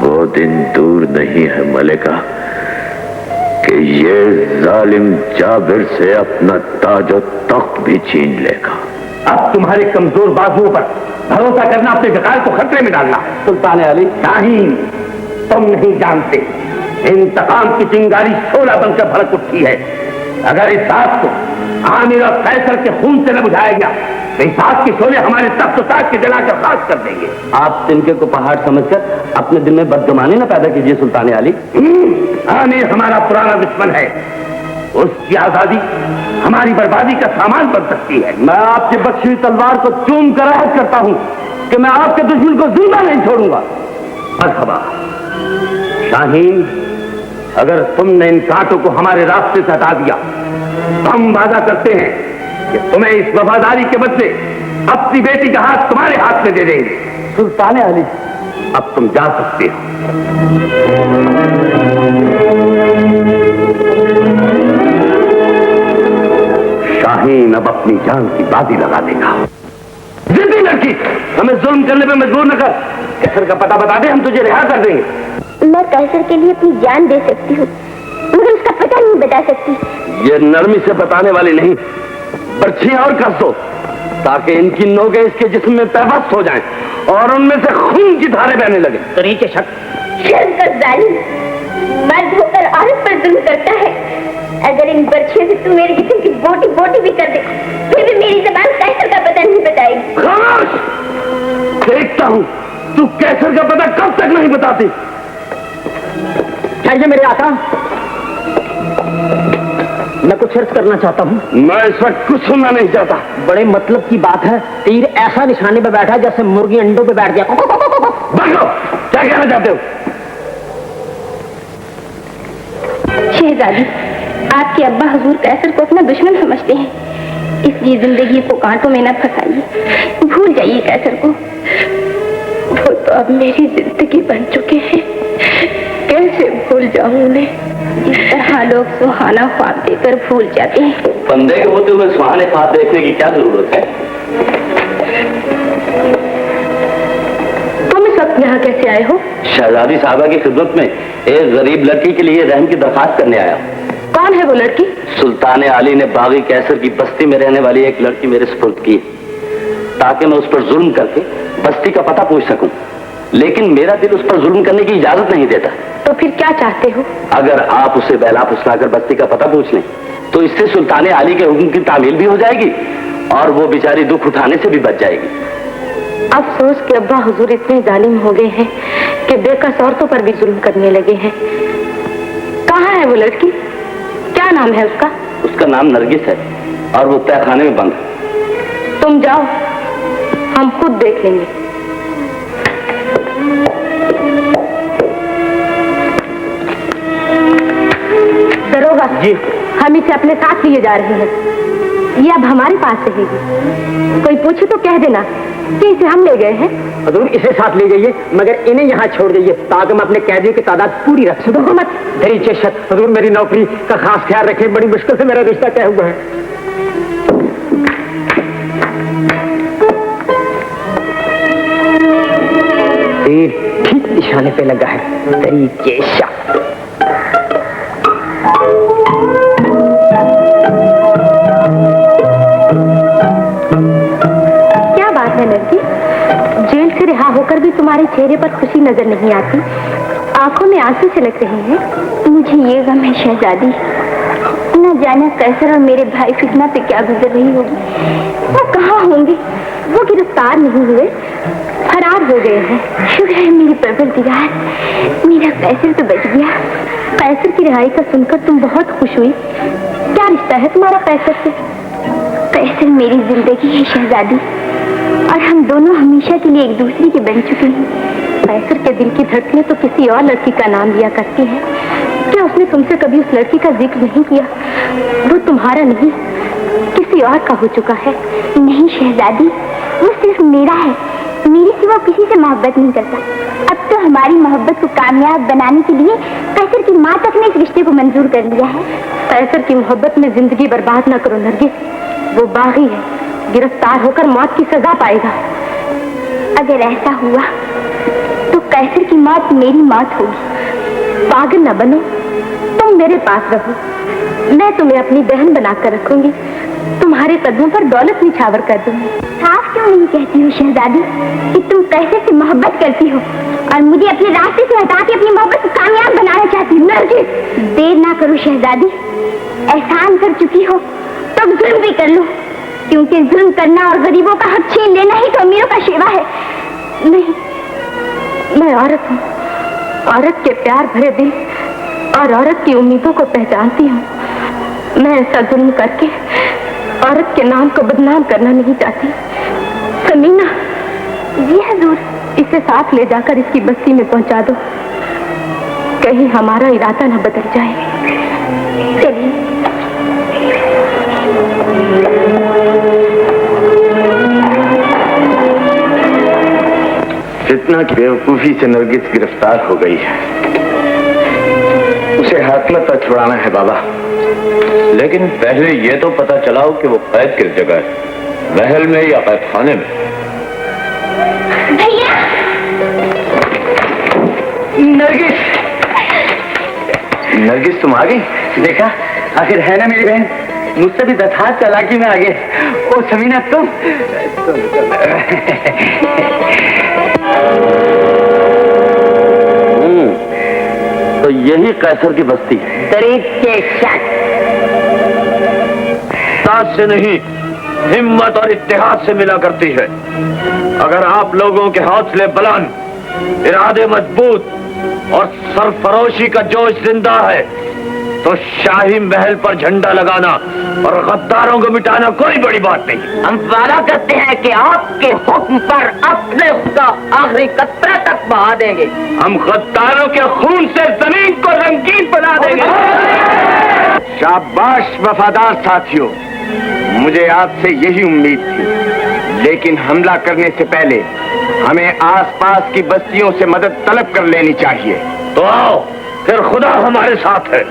वो दिन दूर नहीं है मलिका कि ये जालिम जाबिर से अपना ताज और तख्त भी छीन लेगा। अब तुम्हारे कमजोर बाजुओं पर भरोसा करना अपने वकार को खतरे में डालना। सुल्तान अली, शाहीन, तुम नहीं जानते, इंतकाम की चिंगारी शोला बनकर भड़क उठी है। अगर इस बात को आमिर और कैसर के खून से न बुझाया गया तो इस बात के शोले हमारे तख्त ताज के जलाकर खाक कर देंगे। आप तिनके को पहाड़ समझकर अपने दिल में बदगुमानी न पैदा कीजिए सुल्तान अली। आमिर हमारा पुराना दुश्मन है, उसकी आजादी हमारी बर्बादी का सामान बन सकती है। मैं आपकी बख्शी हुई तलवार को चूम कर अहद करता हूं कि मैं आपके दुश्मन को जिंदा नहीं छोड़ूंगा। मरहबा शाहीन, अगर तुमने इन कांटों को हमारे रास्ते से हटा दिया तो हम वादा करते हैं कि तुम्हें इस वफादारी के बदले अपनी बेटी का हाथ तुम्हारे हाथ में दे देंगे। सुल्तान अली, अब तुम जा सकते हो। शाहीन अब अपनी जान की बाजी लगा देगा। जिद्दी लड़की, हमें जुल्म करने पे मजबूर न कर। कैसर का पता बता दे, हम तुझे रिहा कर देंगे। मैं कैसर के लिए अपनी जान दे सकती हूँ, मगर उसका पता नहीं बता सकती। ये नरमी से बताने वाली नहीं, बर्छियां और कस दो ताकि इनकी नोकें इसके जिस्म में पैबस्त हो जाएं और उनमें से खून की धारे बहने लगे। तरीके शक शर्म का जालिम, मर्द होकर औरत पर जुल्म करता है। अगर इन बर्छियों से तू मेरे जिस्म की बोटी बोटी भी कर दे, फिर भी मेरी जबान कैसर का पता नहीं बताएगी। खामोश! देखता हूँ तू कैसर का पता कब तक नहीं बताती। चाहिए मेरे आका, मैं कुछ अर्ज करना चाहता हूँ। मैं इस वक्त कुछ सुनना नहीं चाहता। बड़े मतलब की बात है, तीर ऐसा निशाने पे बैठा जैसे मुर्गी अंडों पे बैठ गया। बंदो, क्या कहना चाहते हो? शहजादी, आपके अब्बा हुजूर कैसर को अपना दुश्मन समझते हैं, इसलिए जिंदगी को कांटों में न फंसाइए। भूल जाइए कैसर को, वो तो अब मेरी जिंदगी बन चुके हैं। कैसे भूल जाऊं उन्हें? जिस तरह लोग सुहाना ख्वाब देकर भूल जाते हैं। बंदे के होते हुए सुहाने ख्वाब देखने की क्या जरूरत है? तुम इस वक्त यहाँ कैसे आए हो? शहजादी साहबा की खिदमत में एक गरीब लड़की के लिए रहम की दरखास्त करने आया। कौन है वो लड़की? सुल्तान अली ने बागी कैसर की बस्ती में रहने वाली एक लड़की मेरे सुपुर्द की ताकि मैं उस पर जुल्म करके बस्ती का पता पूछ सकूं। लेकिन मेरा दिल उस पर जुल्म करने की इजाजत नहीं देता। तो फिर क्या चाहते हो? अगर आप उसे बहला फुसलाकर बस्ती का पता पूछ लें तो इससे सुल्ताने आली के हुक्म की तामील भी हो जाएगी और वो बेचारी दुख उठाने से भी बच जाएगी। अफसोस कि अब्बा हुजूर इतने जालिम हो गए हैं कि बेकस औरतों पर भी जुल्म करने लगे हैं। कहाँ है वो लड़की? क्या नाम है उसका? उसका नाम नरगिस है और वो तहखाने में बंद है। तुम जाओ, हम खुद देख लेंगे। दरोगा जी, हम इसे अपने साथ लिए जा रहे हैं। ये अब हमारे पास रहेगी। कोई पूछे तो कह देना कि इसे हम ले गए हैं। हजूर इसे साथ ले जाइए, मगर इन्हें यहाँ छोड़ दीजिए ताकि हम अपने कैदियों की तादाद पूरी रख सकें। हुकूमत दरीचे शक, हजूर मेरी नौकरी का खास ख्याल रखें, बड़ी मुश्किल से मेरा रिश्ता तय हुआ है। ठीक निशाने पे लगा है, दरीचे शक। जेल से रिहा होकर भी तुम्हारे चेहरे पर खुशी नजर नहीं आती, आंखों में आंसू छलक रहे हैं। मुझे ये गम है शहजादी, न जाने कैसर और मेरे भाई फितना पे क्या गुजर रही होगी। वो कहाँ होंगे? वो गिरफ्तार नहीं हुए, फरार हो गए हैं। शुक्र है मेरी परवरदिगार, मेरा कैसर तो बच गया। कैसर की रिहाई का सुनकर तुम बहुत खुश हुई। क्या रिश्ता है तुम्हारा कैसर से? कैसर मेरी जिंदगी है शहजादी, और हम दोनों हमेशा के लिए एक दूसरे के बन चुके हैं। कैसर के दिल की धड़कनें तो किसी और लड़की का नाम लिया करती हैं। क्या उसने तुमसे कभी उस लड़की का जिक्र नहीं किया? वो तुम्हारा नहीं, किसी और का हो चुका है। नहीं शहजादी, वो सिर्फ मेरा है। मेरे सिवा किसी से मोहब्बत नहीं करता। अब तो हमारी मोहब्बत को कामयाब बनाने के लिए कैसर की माँ तक ने इस रिश्ते को मंजूर कर लिया है। कैसर की मोहब्बत में जिंदगी बर्बाद न करो नरगिस, वो बागी है, गिरफ्तार होकर मौत की सजा पाएगा। अगर ऐसा हुआ तो कैसर की मौत मेरी मौत होगी। पागल न बनो, तुम मेरे पास रहो, मैं तुम्हें अपनी बहन बनाकर रखूंगी, तुम्हारे कदमों पर दौलत निछावर कर दूंगी। साफ क्यों नहीं कहती हो शहजादी कि तुम कैसर से मोहब्बत करती हो और मुझे अपने रास्ते से हटा के अपनी मोहब्बत को कामयाब बनाना चाहती हो? नरगिस, देर ना करो शहजादी, एहसान कर चुकी हो तो जुल्म भी कर लो, क्योंकि जुल्म करना और गरीबों का हक छीन लेना ही तो अमीरों का सेवा है। नहीं, मैं औरत हूँ, औरत के प्यार भरे दिल और औरत की उम्मीदों को पहचानती हूँ। मैं ऐसा जुल्म करके औरत के नाम को बदनाम करना नहीं चाहती। समीना, जी हजूर। इसे साथ ले जाकर इसकी बस्ती में पहुंचा दो, कहीं हमारा इरादा न बदल जाए। चलिए। जितना की बेवकूफी से नरगिस गिरफ्तार हो गई है, उसे हाकमत तक छुड़ाना है बाबा। लेकिन पहले ये तो पता चलाओ कि वो कैद किस जगह है, महल में या कैद खाने में। भैया! नरगिस, नरगिस तुम आ गई? देखा आखिर है ना मेरी बहन, मुझसे भी 10 हाथ चालाकी में आगे। ओ समीना तुम तो यही कैसर की बस्ती है। दरीचे शक, साथ से नहीं, हिम्मत और इत्तेहाद से मिला करती है। अगर आप लोगों के हौसले बुलंद, इरादे मजबूत और सरफरोशी का जोश जिंदा है तो शाही महल पर झंडा लगाना और गद्दारों को मिटाना कोई बड़ी बात नहीं। हम वादा करते हैं कि आपके हुक्म पर अपने उसका आखिरी कतरा तक बहा देंगे। हम गद्दारों के खून से जमीन को रंगीन बना देंगे। शाबाश वफादार साथियों, मुझे आपसे यही उम्मीद थी, लेकिन हमला करने से पहले हमें आसपास की बस्तियों से मदद तलब कर लेनी चाहिए। तो आओ, फिर खुदा हमारे साथ है।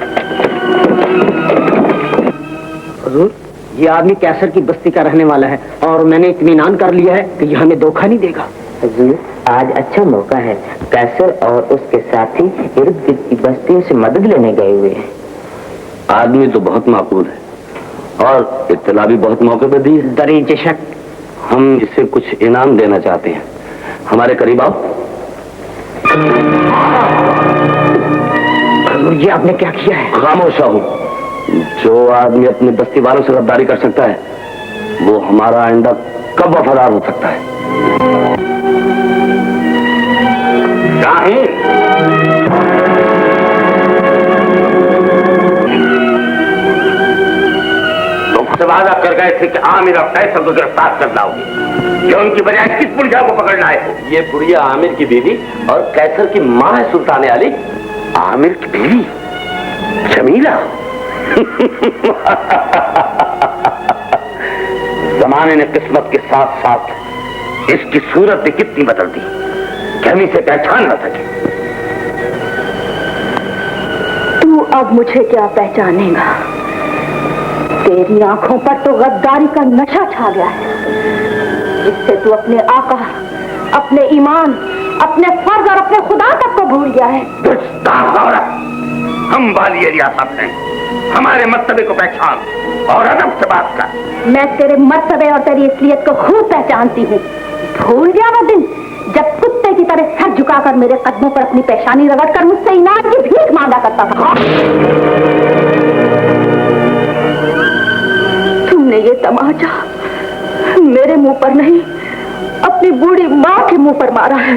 हुजूर, ये आदमी कैसर की बस्ती का रहने वाला है और मैंने इत्मीनान कर लिया है कि ये हमें धोखा नहीं देगा। हुजूर, आज अच्छा मौका है, कैसर और उसके साथी इर्द गिर्द की बस्तियों से मदद लेने गए हुए हैं। आदमी तो बहुत माकूल है और इत्तला भी बहुत मौके पर दी है। दरीचे शक, हम इसे कुछ इनाम देना चाहते हैं, हमारे करीब आओ। ये आपने क्या किया है? खामोश हूं। जो आदमी अपनी बस्ती वालों से गद्दारी कर सकता है, वो हमारा आइंदा कब वफादार हो सकता है? शाहीन, तुमसे वादा कर गए थे कि आमिर और कैसर को गिरफ्तार कर लाओगे। ये उनकी बजाय किस बुढ़िया को पकड़ना है? ये बुढ़िया आमिर की बीवी और कैसर की माँ है सुल्तान अली। आमिर की बीवी जमीला? जमाने ने किस्मत के साथ साथ इसकी सूरत भी कितनी बदल दी कि हम इसे पहचान न सके। तू अब मुझे क्या पहचानेगा? तेरी आंखों पर तो गद्दारी का नशा छा गया है, जिससे तू अपने आका, अपने ईमान, अपने फर्ज और अपने खुदा तक को भूल गया है। हम वाली रियासत हैं, हमारे मर्तबे को पहचान और अदब से बात कर। मैं तेरे मर्तबे और तेरी इसलियत को खूब पहचानती हूँ। भूल गया वो दिन जब कुत्ते की तरह सर झुकाकर मेरे कदमों पर अपनी पेशानी रगड़कर मुझसे इनाम की भीख मांगा करता था। तुमने ये तमाचा मेरे मुंह पर नहीं, अपनी बूढ़ी माँ के मुंह पर मारा है।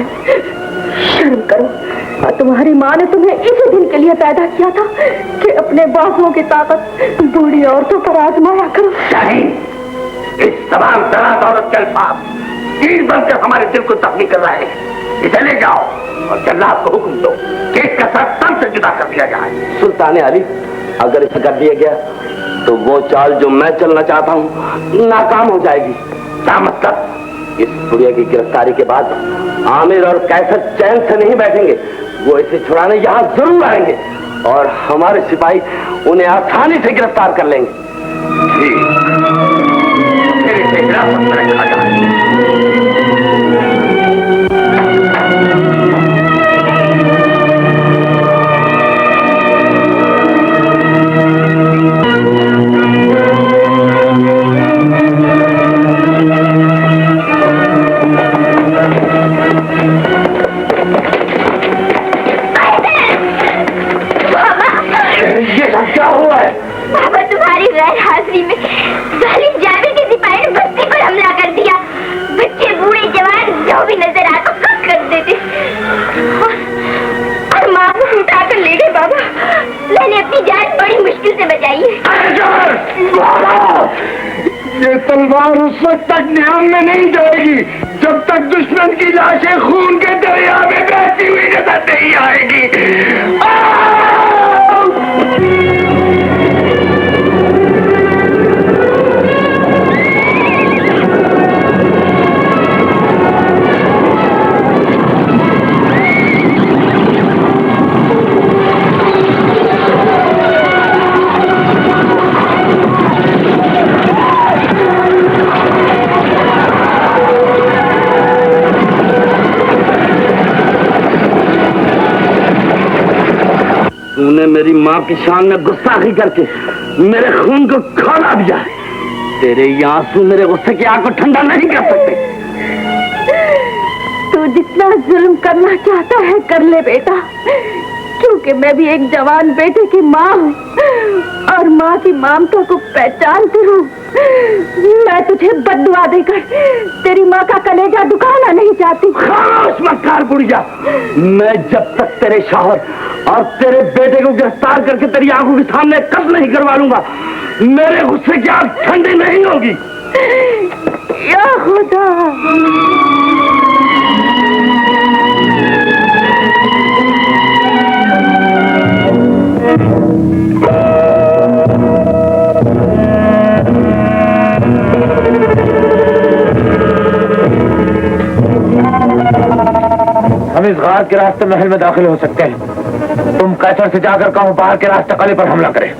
शर्म करो। और तुम्हारी माँ ने तुम्हें इसी दिन के लिए पैदा किया था कि अपने बाजुओं की ताकत बूढ़ी औरतों पर आजमाया करो। शाहीन, इस तमाम दराज औरत के अल्फाज तीर बनकर हमारे दिल को जख्मी कर रहे हैं। इसे ले जाओ और जल्लाद को हुक्म दो कि इसका सर तन से जुदा कर दिया जाए। सुल्तान अली, अगर इसे कर दिया गया तो वो चाल जो मैं चलना चाहता हूँ नाकाम हो जाएगी। क्या मतलब? इस बुढ़िया की गिरफ्तारी के बाद आमिर और कैसर चैन से नहीं बैठेंगे। वो इसे छुड़ाने यहाँ जरूर आएंगे और हमारे सिपाही उन्हें आसानी से गिरफ्तार कर लेंगे। ठीक, फिर इसे हिरासत में रखा जाए। क्या हुआ है? बाबा, तुम्हारी गैर हाजिरी में जालिम जाबिर के सिपाही ने बस्ती पर हमला कर दिया। बच्चे, बूढ़े, जवान जो भी नजर आता कस कर देते और माँ को उठाकर ले गए। बाबा, मैंने अपनी जान बड़ी मुश्किल से बचाई है। ये तलवार उस वक्त तक न्याम में नहीं जाएगी जब तक दुश्मन की लाशें खून के दरिया में बहती हुई नजर नहीं आएगी। तूने मेरी माँ की शान में गुस्ताखी करके मेरे खून को खौला दिया है। तेरे ये आंसू मेरे गुस्से की आग को ठंडा नहीं कर सकते। तू जितना जुल्म करना चाहता है कर ले बेटा, क्योंकि मैं भी एक जवान बेटे की माँ हूँ और माँ की ममता को पहचानती हूँ। मैं तुझे बद्दुआ देकर तेरी माँ का कलेजा दुखाना नहीं चाहती। खामोश मक्कार बुढ़िया, मैं जब तक तेरे शौहर और तेरे बेटे को गिरफ्तार करके तेरी आंखों के सामने कब नहीं करवा लूंगा, मेरे गुस्से की आग ठंडी नहीं होगी। या खुदा, हम इस गार के रास्ते महल में दाखिल हो सकते हैं। तुम कैसर से जाकर कहो बाहर के रास्ते कले पर हमला करें।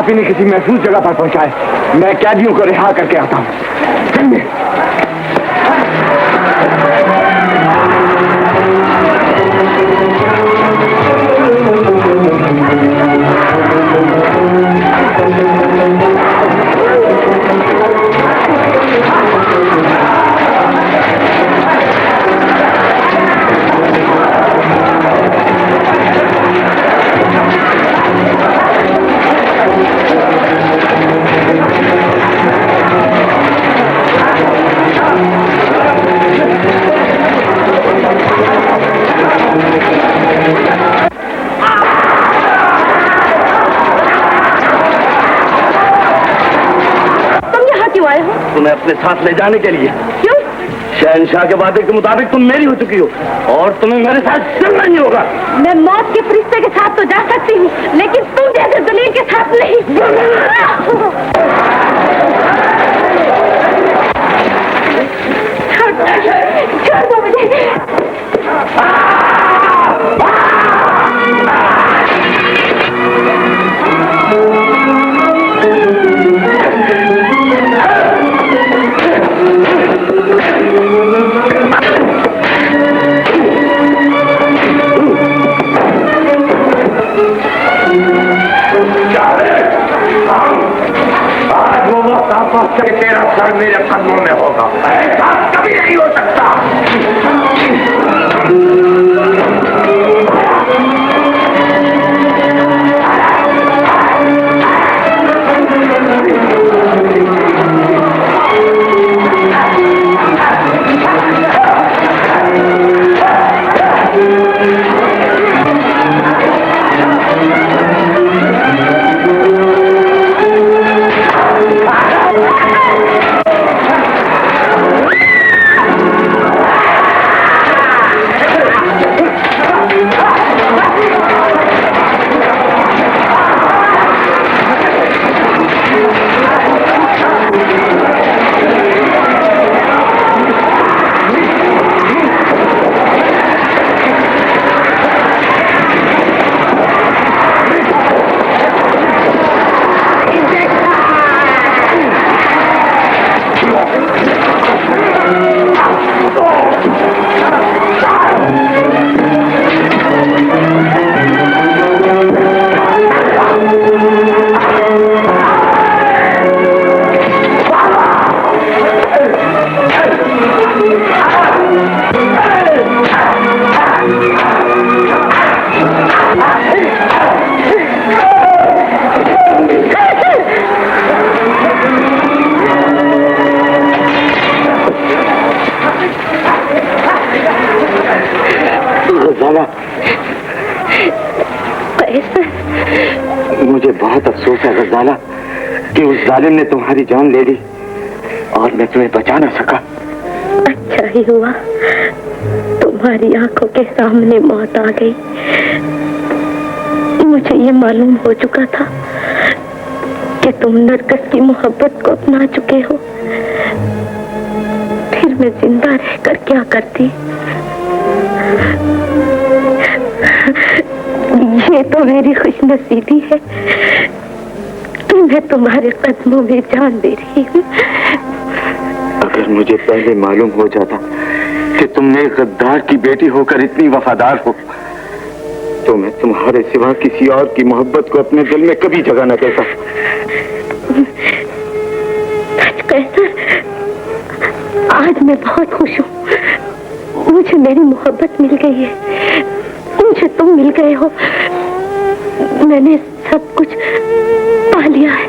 आप इन्हें किसी महफूज जगह पर पहुंचाए। मैं कैदियों को रिहा करके आता हूं। चलिए। तुम्हें अपने साथ ले जाने के लिए। क्यों? शहंशाह के वादे के मुताबिक तुम मेरी हो चुकी हो और तुम्हें मेरे साथ चलना ही होगा। मैं मौत के फरिश्ते के साथ तो जा सकती हूँ, लेकिन तुम जैसे जलील के साथ नहीं। छोड़ दो मुझे। तेरा सर मेरे कदमों में होगा, ऐसा कभी नहीं हो सकता। मुझे बहुत अफसोस है गजाला कि उस जालिम ने तुम्हारी जान ले ली और मैं तुम्हें बचा ना सका। अच्छा ही हुआ तुम्हारी आंखों के सामने मौत आ गई। मुझे ये मालूम हो चुका था कि तुम नरगिस की मोहब्बत को अपना चुके हो, फिर मैं जिंदा रहकर क्या करती। ये तो मेरी खुशनसीबी है कि मैं तुम्हारे कदमों में जान दे रही हूँ। अगर मुझे पहले मालूम हो जाता कि तुम एक गद्दार की बेटी होकर इतनी वफादार हो, तो मैं तुम्हारे सिवा किसी और की मोहब्बत को अपने दिल में कभी जगह न देता। सच कहकर आज मैं बहुत खुश हूँ। मुझे मेरी मोहब्बत मिल गई है, मुझे तुम मिल गए हो। मैंने सब कुछ पा लिया है।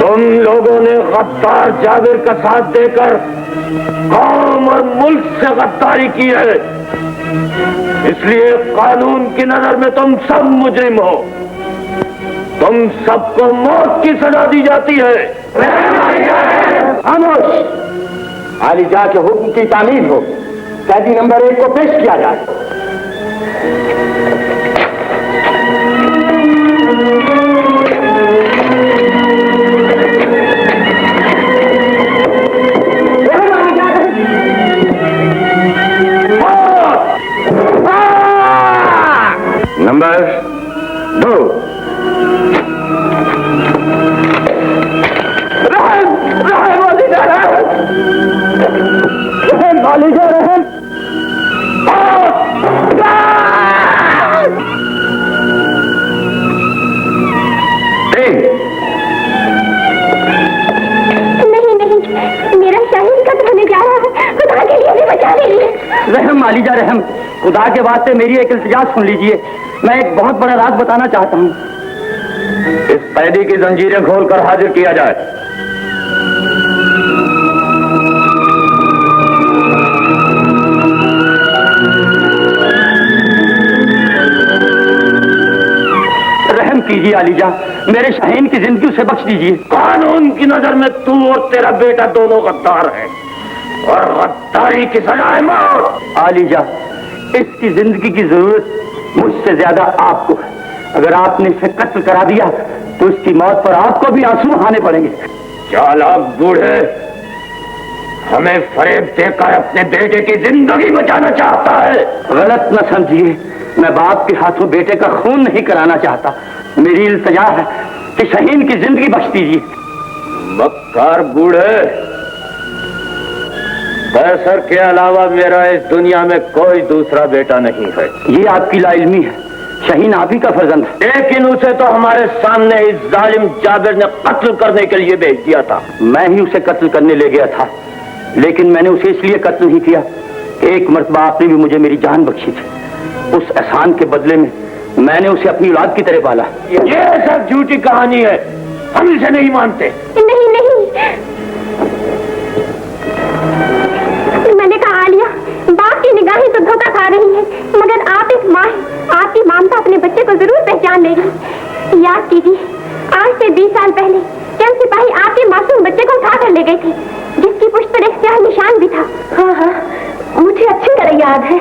तुम लोगों ने गद्दार जाबिर का साथ देकर कौम और मुल्क से गद्दारी की है, इसलिए कानून की नजर में तुम सब मुजरिम हो। तुम सबको मौत की सजा दी जाती है। खामोश! आलिजा के हुक्म की तामील हो। कैदी नंबर 1 को पेश किया जाए। नंबर 2। वालिदा रहम। नहीं नहीं, मेरा शाहीन कत्ल होने जा रहा है, खुदा के लिए भी बचा लीजिए। रहम वालिदा रहम, खुदा के वास्ते मेरी एक इल्तिजा सुन लीजिए। मैं एक बहुत बड़ा राज बताना चाहता हूँ। इस कैदी की जंजीरें खोलकर हाजिर किया जाए। रहम कीजिए आलीजा, मेरे शाहीन की जिंदगी उसे बख्श दीजिए। कानून की नजर में तू और तेरा बेटा दोनों गद्दार हैं और गद्दारी की सजा है मौत। आलीजा, इसकी जिंदगी की जरूरत मुझसे ज्यादा आपको है। अगर आपने इसे कत्ल करा दिया तो इसकी मौत पर आपको भी आंसू बहाने पड़ेंगे। चालाक बूढ़े, हमें फरेब देकर अपने बेटे की जिंदगी बचाना चाहता है। गलत न समझिए, मैं बाप के हाथों बेटे का खून नहीं कराना चाहता। मेरी इल्तिजा है कि शाहीन की जिंदगी बख्श दीजिए। मक्कार बूढ़े, कैसर के अलावा मेरा इस दुनिया में कोई दूसरा बेटा नहीं है। ये आपकी लाइल्मी है, शाहीन आप ही का फर्जंद है। लेकिन उसे तो हमारे सामने इस जालिम जाबिर ने कत्ल करने के लिए भेज दिया था। मैं ही उसे कत्ल करने ले गया था, लेकिन मैंने उसे इसलिए कत्ल नहीं किया कि एक मर्तबा आपने भी मुझे मेरी जान बख्शी थी। उस एहसान के बदले में मैंने उसे अपनी औलाद की तरह पाला। ये सब झूठी कहानी है, हम इसे नहीं मानते। नहीं नहीं, मैंने कहा आलिया, बाप की निगाहें तो धोखा खा रही हैं, मगर आप एक माँ हैं, आपकी ममता अपने बच्चे को जरूर पहचान लेगी। याद कीजिए, आज से 20 साल पहले चंद सिपाही आपके मासूम बच्चे को उठा कर ले गए थे, जिसकी पुष्ट पर एक स्याह निशान भी था। हाँ हाँ, मुझे अच्छी तरह याद है,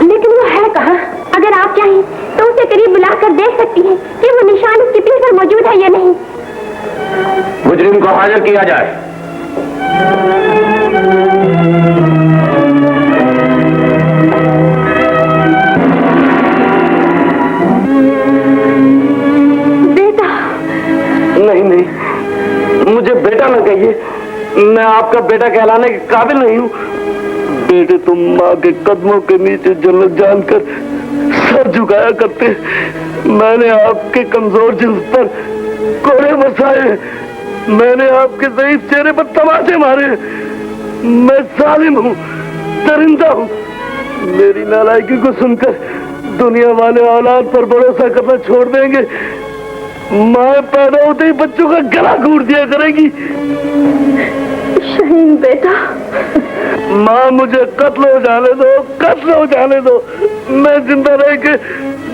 लेकिन वो है कहाँ? अगर आप चाहें तो उसे करीब बुलाकर देख सकती हैं कि वो निशान उसकी पीठ पर मौजूद है या नहीं। मुजरिम को हाजिर किया जाए। बेटा। नहीं नहीं, मुझे बेटा न कहिए, मैं आपका बेटा कहलाने के काबिल नहीं हूँ। बेटे तुम माँ के कदमों के नीचे जन्नत जानकर सर झुकाया करते। मैंने आपके कमजोर जिस्म पर कोड़े बरसाए, मैंने आपके ज़ईफ चेहरे पर तमाचे मारे। मैं जालिम हूँ, दरिंदा हूँ। मेरी नालायकी को सुनकर दुनिया वाले औलाद पर भरोसा करना छोड़ देंगे। माँ पैदा होते ही बच्चों का गला घूट दिया करेगी। शाहीन बेटा। माँ मुझे कत्ल हो जाने दो, कत्ल हो जाने दो। मैं जिंदा रह के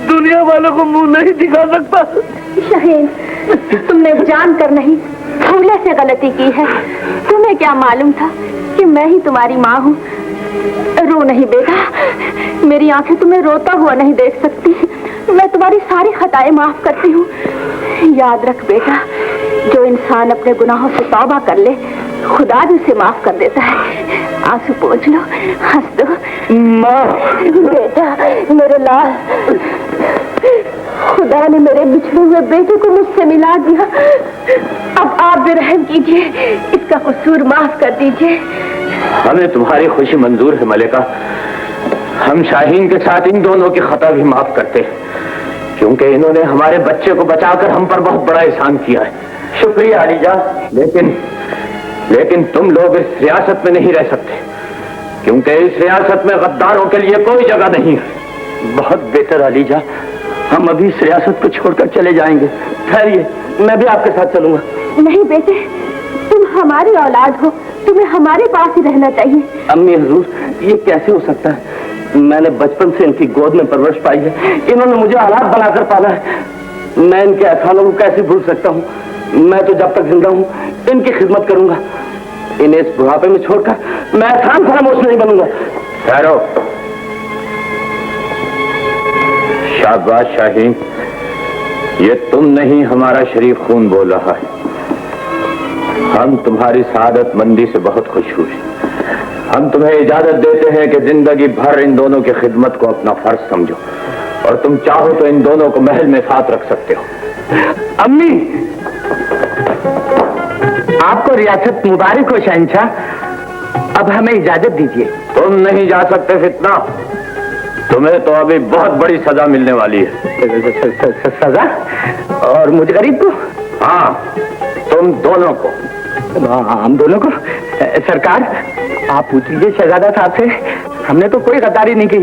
दुनिया वालों को मुंह नहीं दिखा सकता। शाहीन, तुमने जानकर नहीं, भूले से गलती की है। तुम्हें क्या मालूम था कि मैं ही तुम्हारी माँ हूँ। रो नहीं बेटा, मेरी आंखें तुम्हें रोता हुआ नहीं देख सकती। मैं तुम्हारी सारी खताएं माफ करती हूँ। याद रख बेटा, जो इंसान अपने गुनाहों से तौबा कर ले, खुदा भी उसे माफ कर देता है। आंसू पोंछ लो, हंस दो। माँ बेटा, मेरे लाल, खुदा ने मेरे बिछड़े हुए बेटे को मुझसे मिला दिया। अब आप भी रहम कीजिए, इसका कसूर माफ कर दीजिए। हमें तुम्हारी खुशी मंजूर है मलिका। हम शाहीन के साथ इन दोनों की खता भी माफ करते हैं, क्योंकि इन्होंने हमारे बच्चे को बचाकर हम पर बहुत बड़ा एहसान किया है। शुक्रिया अलीजा। लेकिन तुम लोग इस रियासत में नहीं रह सकते, क्योंकि इस रियासत में गद्दारों के लिए कोई जगह नहीं है। बहुत बेहतर अलीजा, हम अभी इस रियासत को छोड़कर चले जाएंगे। ठहरिए, मैं भी आपके साथ चलूंगा। नहीं बेटे, तुम हमारी औलाद हो, तुम्हें हमारे पास ही रहना चाहिए। अम्मी हुजूर, ये कैसे हो सकता है? मैंने बचपन से इनकी गोद में परवरिश पाई है, इन्होंने मुझे औलाद बनाकर पाला है। मैं इनके एहसानों को कैसे भूल सकता हूँ? मैं तो जब तक जिंदा हूँ इनकी खिदमत करूंगा। इन्हें इस बुढ़ापे में छोड़कर मैं एहसान फरामोश नहीं बनूंगा। ठहरो। शाबाश शाहीन, ये तुम नहीं, हमारा शरीफ खून बोल रहा है। हम तुम्हारी सआदत मंदी से बहुत खुश हुए। हम तुम्हें इजाजत देते हैं कि जिंदगी भर इन दोनों की खिदमत को अपना फर्ज समझो और तुम चाहो तो इन दोनों को महल में साथ रख सकते हो। अम्मी, आपको रियासत मुबारक हो शहंशाह। अब हमें इजाजत दीजिए। तुम नहीं जा सकते फितना, तुम्हें तो अभी बहुत बड़ी सजा मिलने वाली है। सजा? और मुझ गरीब को? हाँ, तुम दोनों को। हम दोनों को? सरकार, आप पूछ लीजिए शहजादा साहब से, हमने तो कोई गद्दारी नहीं की,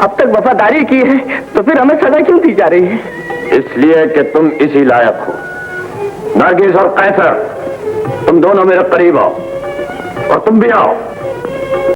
अब तक वफादारी की है, तो फिर हमें सजा क्यों दी जा रही है? इसलिए कि तुम इसी लायक हो। नरगिस और कैसर, तुम दोनों मेरे करीब आओ, और तुम भी आओ।